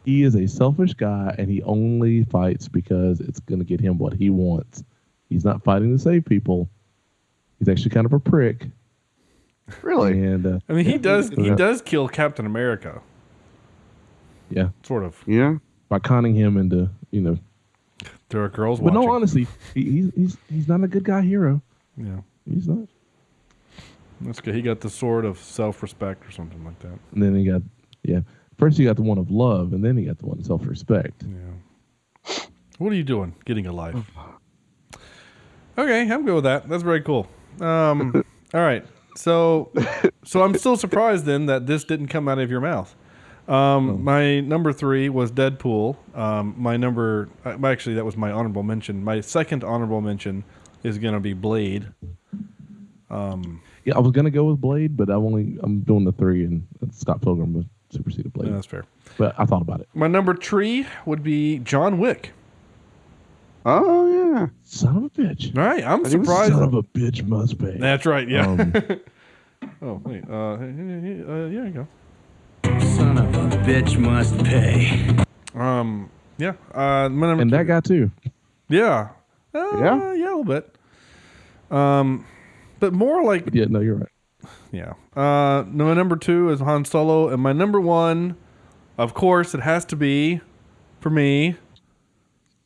He is a selfish guy, and he only fights because it's going to get him what he wants. He's not fighting to save people. He's actually kind of a prick.
Really?
And
I mean, he does kill Captain America.
Yeah.
Sort of.
Yeah.
By conning him into,
There are girls
But
watching.
no, honestly, he's not a good guy hero.
Yeah.
He's not.
That's good. He got the sword of self-respect or something like that.
And then he got, first he got the one of love, and then he got the one of self-respect.
Yeah. What are you doing? Getting a life. Okay, I'm good with that. That's very cool. All right. So I'm still surprised then that this didn't come out of your mouth. My number 3 was Deadpool. My number, actually, that was my honorable mention. My second honorable mention is going to be Blade.
Yeah, I was gonna go with Blade, but I'm doing the 3, and Scott Pilgrim was superseded Blade.
Yeah, that's fair.
But I thought about it.
My number 3 would be John Wick.
Oh yeah,
son of a bitch!
All right, I'm surprised.
Son of a bitch must pay.
That's right. Yeah. Oh, wait. Yeah, you go.
Son of a bitch must pay.
Yeah. My number
And
two.
that guy too.
Yeah.
Yeah?
Yeah, a little bit. But more like.
Yeah, no, you're right.
Yeah. No, my number 2 is Han Solo, and my number 1, of course, it has to be, for me,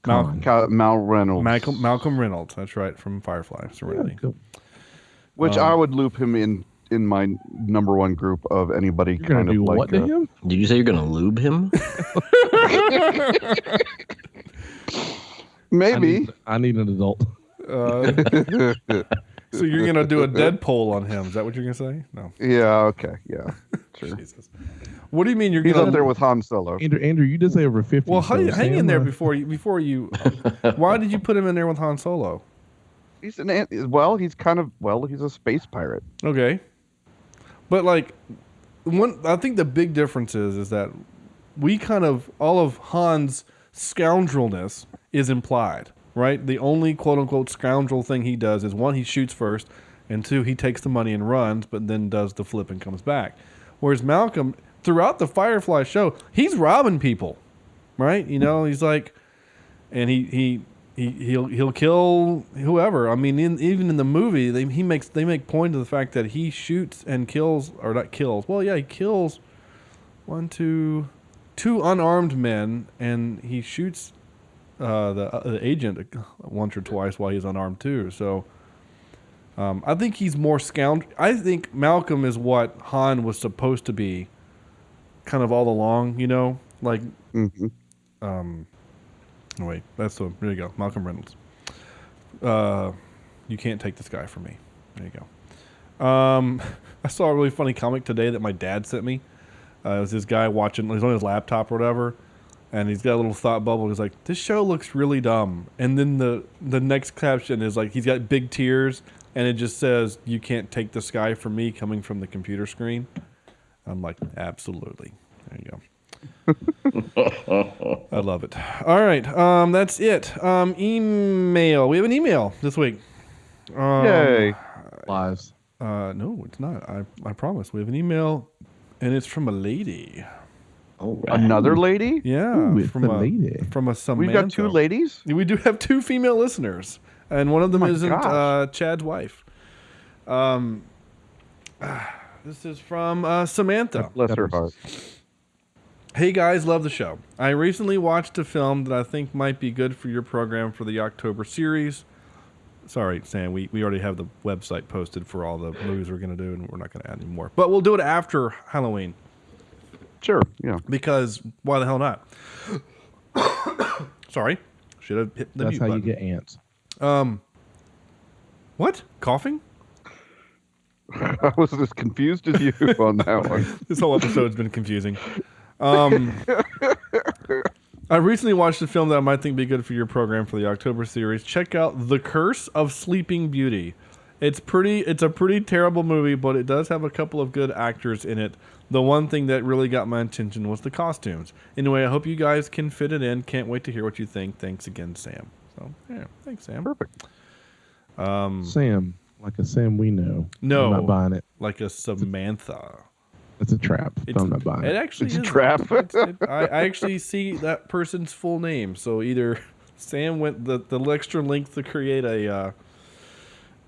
Mal Reynolds.
Malcolm Reynolds. That's right, from Firefly. Serenity.
Yeah, cool.
Which I would loop him in my number 1 group of anybody
You're
kind
gonna do
of like.
what to him?
Did you say you're going to lube him?
Maybe.
I need an adult.
So you're gonna do a Deadpool on him? Is that what you're gonna say? No.
Yeah. Okay. Yeah. Sure.
Jesus. What do you mean you're
He's
gonna?
up there with Han Solo.
Andrew, you did say over 50.
Well,
so
hang in
Sam,
there before you. Why did you put him in there with Han Solo?
He's he's a space pirate.
Okay. But like, I think the big difference is that we kind of all of Han's scoundrelness is implied. Right? The only quote-unquote scoundrel thing he does is, 1, he shoots first, and 2, he takes the money and runs, but then does the flip and comes back. Whereas Malcolm, throughout the Firefly show, he's robbing people, right? You know, he's like, and he'll kill whoever. I mean, even in the movie, they make point of the fact that he shoots and kills, or not kills. Well, yeah, he kills 2 unarmed men, and he shoots the agent once or twice while he's unarmed too. So I think he's more scoundrel. I think Malcolm is what Han was supposed to be, kind of all along. You know, like. Oh wait, there you go, Malcolm Reynolds. You can't take this guy from me. There you go. I saw a really funny comic today that my dad sent me. It was this guy watching. He's on his laptop or whatever. And he's got a little thought bubble. He's like, "This show looks really dumb." And then the next caption is like, he's got big tears, and it just says, "You can't take the sky from me," coming from the computer screen. I'm like, absolutely. There you go. I love it. All right, that's it. Email. We have an email this week.
Yay!
Lives.
No, it's not. I promise. We have an email, and it's from a lady.
Oh, right.
Another lady?
Yeah,
Ooh,
from a Samantha.
We've got 2 ladies?
We do have 2 female listeners, and one of them isn't Chad's wife. This is from Samantha.
Bless her heart.
Hey guys, love the show. I recently watched a film that I think might be good for your program for the October series. Sorry, Sam, we already have the website posted for all the movies we're going to do, and we're not going to add any more. But we'll do it after Halloween.
Sure, yeah.
Because why the hell not? Sorry. Should have hit the
That's
mute
how
button.
you get ants.
What? Coughing?
I was as confused as you on that one.
This whole episode's been confusing. I recently watched a film that I might think would be good for your program for the October series. Check out The Curse of Sleeping Beauty. It's a pretty terrible movie, but it does have a couple of good actors in it. The one thing that really got my attention was the costumes. Anyway, I hope you guys can fit it in. Can't wait to hear what you think. Thanks again, Sam. So, yeah, thanks, Sam.
Perfect.
Sam, like a Sam we know.
No,
I'm not buying it.
Like a Samantha.
It's a trap. I'm not buying it.
It actually is
a trap.
I actually see that person's full name. So either Sam went the extra length to create a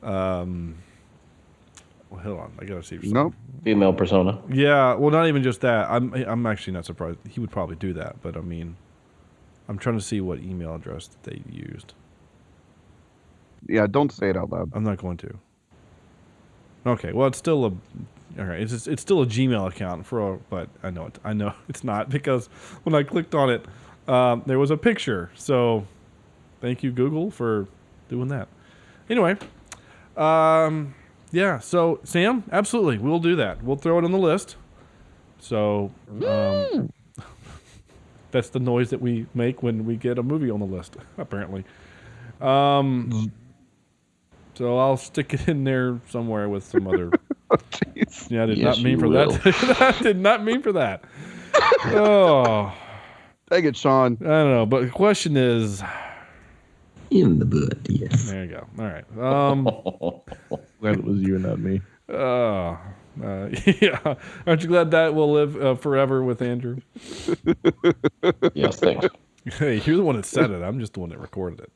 well, hold on, I gotta see.
Nope.
Female persona.
Yeah, well, not even just that. I'm actually not surprised. He would probably do that, but I mean, I'm trying to see what email address that they used.
Yeah, don't say it out loud.
I'm not going to. Okay, well, it's still all right. It's still a Gmail account but I know it's not, because when I clicked on it, there was a picture. So, thank you, Google, for doing that. Anyway, yeah. So, Sam, absolutely, we'll do that. We'll throw it on the list. So, that's the noise that we make when we get a movie on the list, apparently. So I'll stick it in there somewhere with some other.
Jeez.
Yeah, I did not mean for that. I did not mean for that. Oh,
dang it, Shawn.
I don't know, but the question is,
in the bud, yes.
There you go. All right.
Glad it was you and not me.
Yeah. Aren't you glad that will live forever with Andrew?
Yes, thanks.
Hey, you're the one that said it. I'm just the one that recorded it.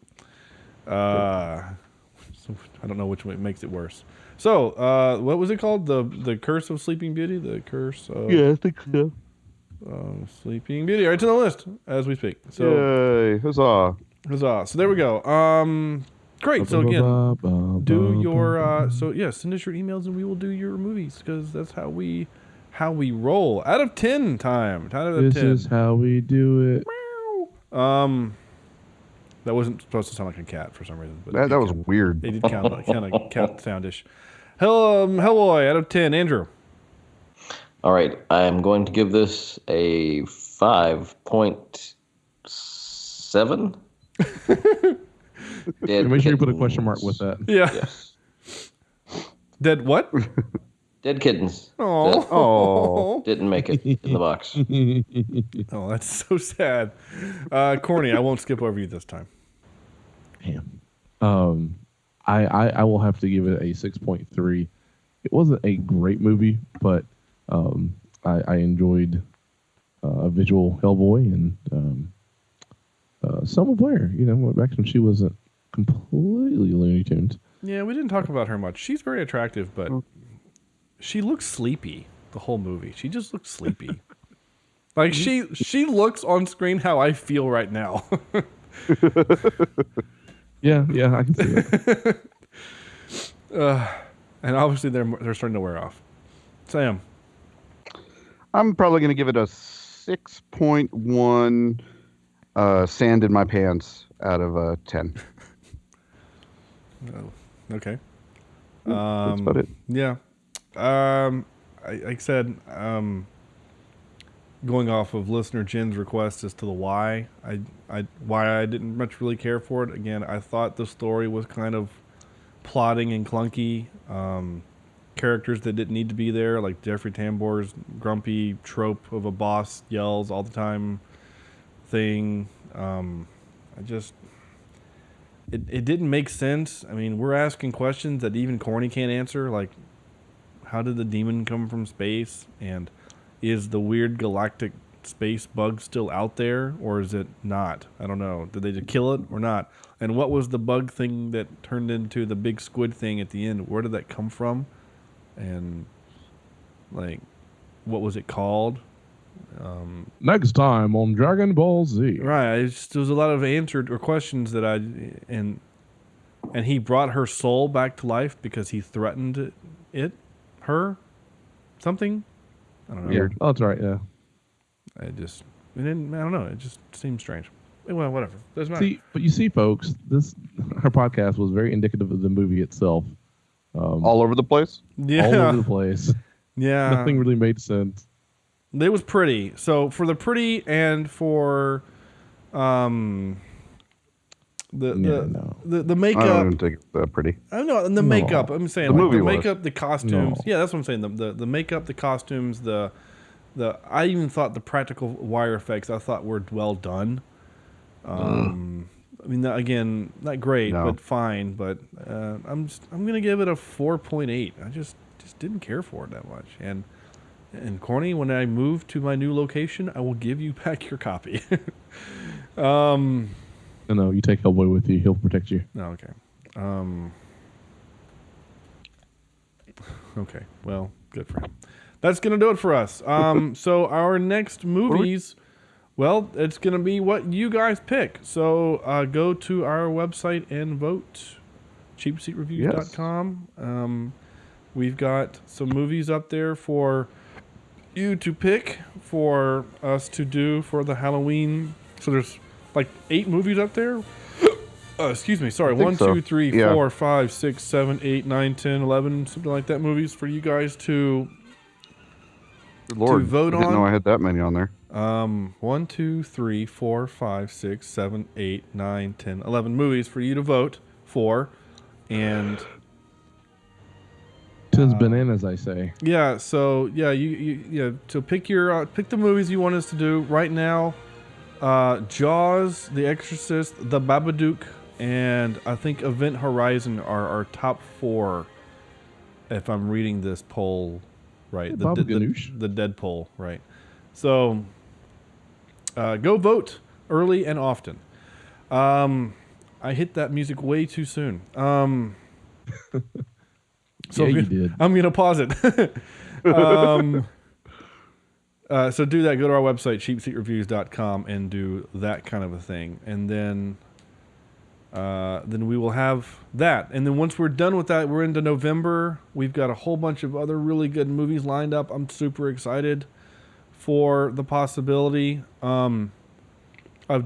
So I don't know which way makes it worse. So, what was it called? The Curse of Sleeping Beauty? The Curse of...
Yeah, I think so.
Sleeping Beauty. Right to the list as we speak. So,
yay, huzzah.
Huzzah. So there we go. Great. So again, do your send us your emails and we will do your movies because that's how we roll. Out of 10 time. Out of 10.
This is how we do it.
That wasn't supposed to sound like a cat for some reason. But
That was weird.
It did kind of cat soundish. Hellboy, out of 10. Andrew.
All right, I am going to give this a 5.7.
Make sure you put a question mark with that.
Yeah.
Yes.
Dead what?
Dead kittens.
Oh.
Didn't make it in the box.
Oh, that's so sad. Corny, I won't skip over you this time.
Damn. I will have to give it a 6.3. It wasn't a great movie, but I enjoyed visual Hellboy and Selma Blair. Back when she wasn't completely Looney Tunes.
Yeah, we didn't talk about her much. She's very attractive, but she looks sleepy the whole movie. She just looks sleepy. Like she looks on screen how I feel right now.
Yeah, I can see that.
And obviously they're starting to wear off. Sam.
I'm probably going to give it a 6.1 sand in my pants out of 10.
Okay.
That's about it.
Yeah. Like I said, going off of listener Jen's request as to the why I didn't much really care for it. Again, I thought the story was kind of plotting and clunky. Characters that didn't need to be there, like Jeffrey Tambor's grumpy trope of a boss yells all the time thing. It didn't make sense. I mean, we're asking questions that even Corny can't answer, like how did the demon come from space, and is the weird galactic space bug still out there, or is it not? I don't know. Did they just kill it or not? And what was the bug thing that turned into the big squid thing at the end? Where did that come from? And like, what was it called?
Next time on Dragon Ball Z.
Right. There was a lot of answered or questions that and he brought her soul back to life because he threatened her, something. I don't know.
Yeah. Oh, that's right. Yeah.
I don't know. It just seems strange. Well, whatever. Doesn't matter.
But you see, folks, our podcast was very indicative of the movie itself.
All over the place?
Yeah.
All over the place.
Yeah.
Nothing really made sense.
It was pretty. So for the pretty and for the makeup.
I don't think it's that pretty.
I know, and the makeup. I'm saying
the movie
makeup, the costumes.
No.
Yeah, that's what I'm saying. The makeup, the costumes, the I even thought the practical wire effects I thought were well done. I mean, again, not great, but fine. But I'm gonna give it a 4.8. I just didn't care for it that much. And Corny, when I move to my new location, I will give you back your copy.
No, you take Hellboy with you. He'll protect you.
No, okay. Okay. Well, good for him. That's gonna do it for us. So our next movies. Well, it's going to be what you guys pick. So go to our website and vote, cheapseatreviews.com. We've got some movies up there for you to pick, for us to do for the Halloween. So there's like 8 movies up there. Excuse me. Sorry. 1, 2, 3, 4, 5, 6, 7, 8, 9, 10, 11, something like that movies for you guys to vote on.
I didn't know I had that many on there.
1, 2, 3, 4, 5, 6, 7, 8, 9, 10, 11 movies for you to vote for. And
'tis bananas, I say.
Yeah, so so pick the movies you want us to do right now. Jaws, The Exorcist, The Babadook, and I think Event Horizon are our top 4 if I'm reading this poll right?
Baba Ganoush.
The Deadpool, right? So go vote early and often. I hit that music way too soon. So
yeah, you did.
I'm going to pause it. So do that. Go to our website, cheapseatreviews.com, and do that kind of a thing. And then we will have that. And then once we're done with that, we're into November. We've got a whole bunch of other really good movies lined up. I'm super excited for the possibility of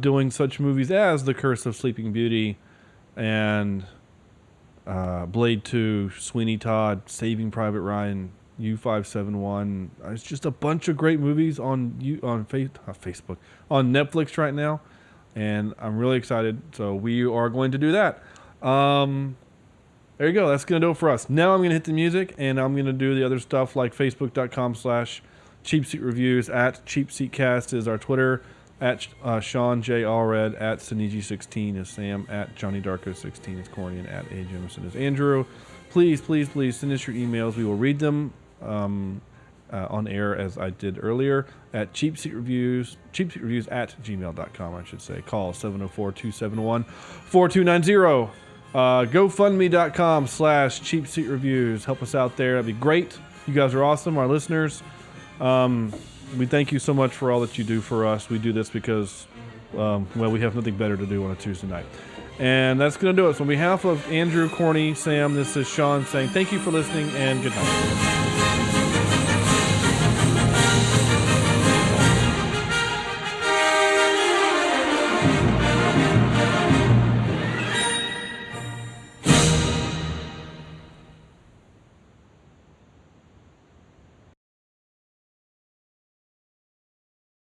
doing such movies as The Curse of Sleeping Beauty and Blade 2, Sweeney Todd, Saving Private Ryan, U-571. It's just a bunch of great movies on Facebook, on Netflix right now, and I'm really excited. So we are going to do that. There you go. That's going to do it for us. Now I'm going to hit the music, and I'm going to do the other stuff like Facebook.com/Cheapseat Reviews, at CheapseatCast is our Twitter, at Shawn J. Allred, at Sinigi16 is Sam, at Johnny Darko16 is Corny, and at A. Jemison is Andrew. Please, please, please send us your emails. We will read them on air, as I did earlier, at Cheapseat Reviews at gmail.com, I should say. Call 704-271-4290. GoFundMe.com/Cheapseat Reviews. Help us out there. That'd be great. You guys are awesome, our listeners. We thank you so much for all that you do for us. We do this because, we have nothing better to do on a Tuesday night. And that's going to do it. So on behalf of Andrew, Corny, Sam, this is Shawn saying thank you for listening and good night.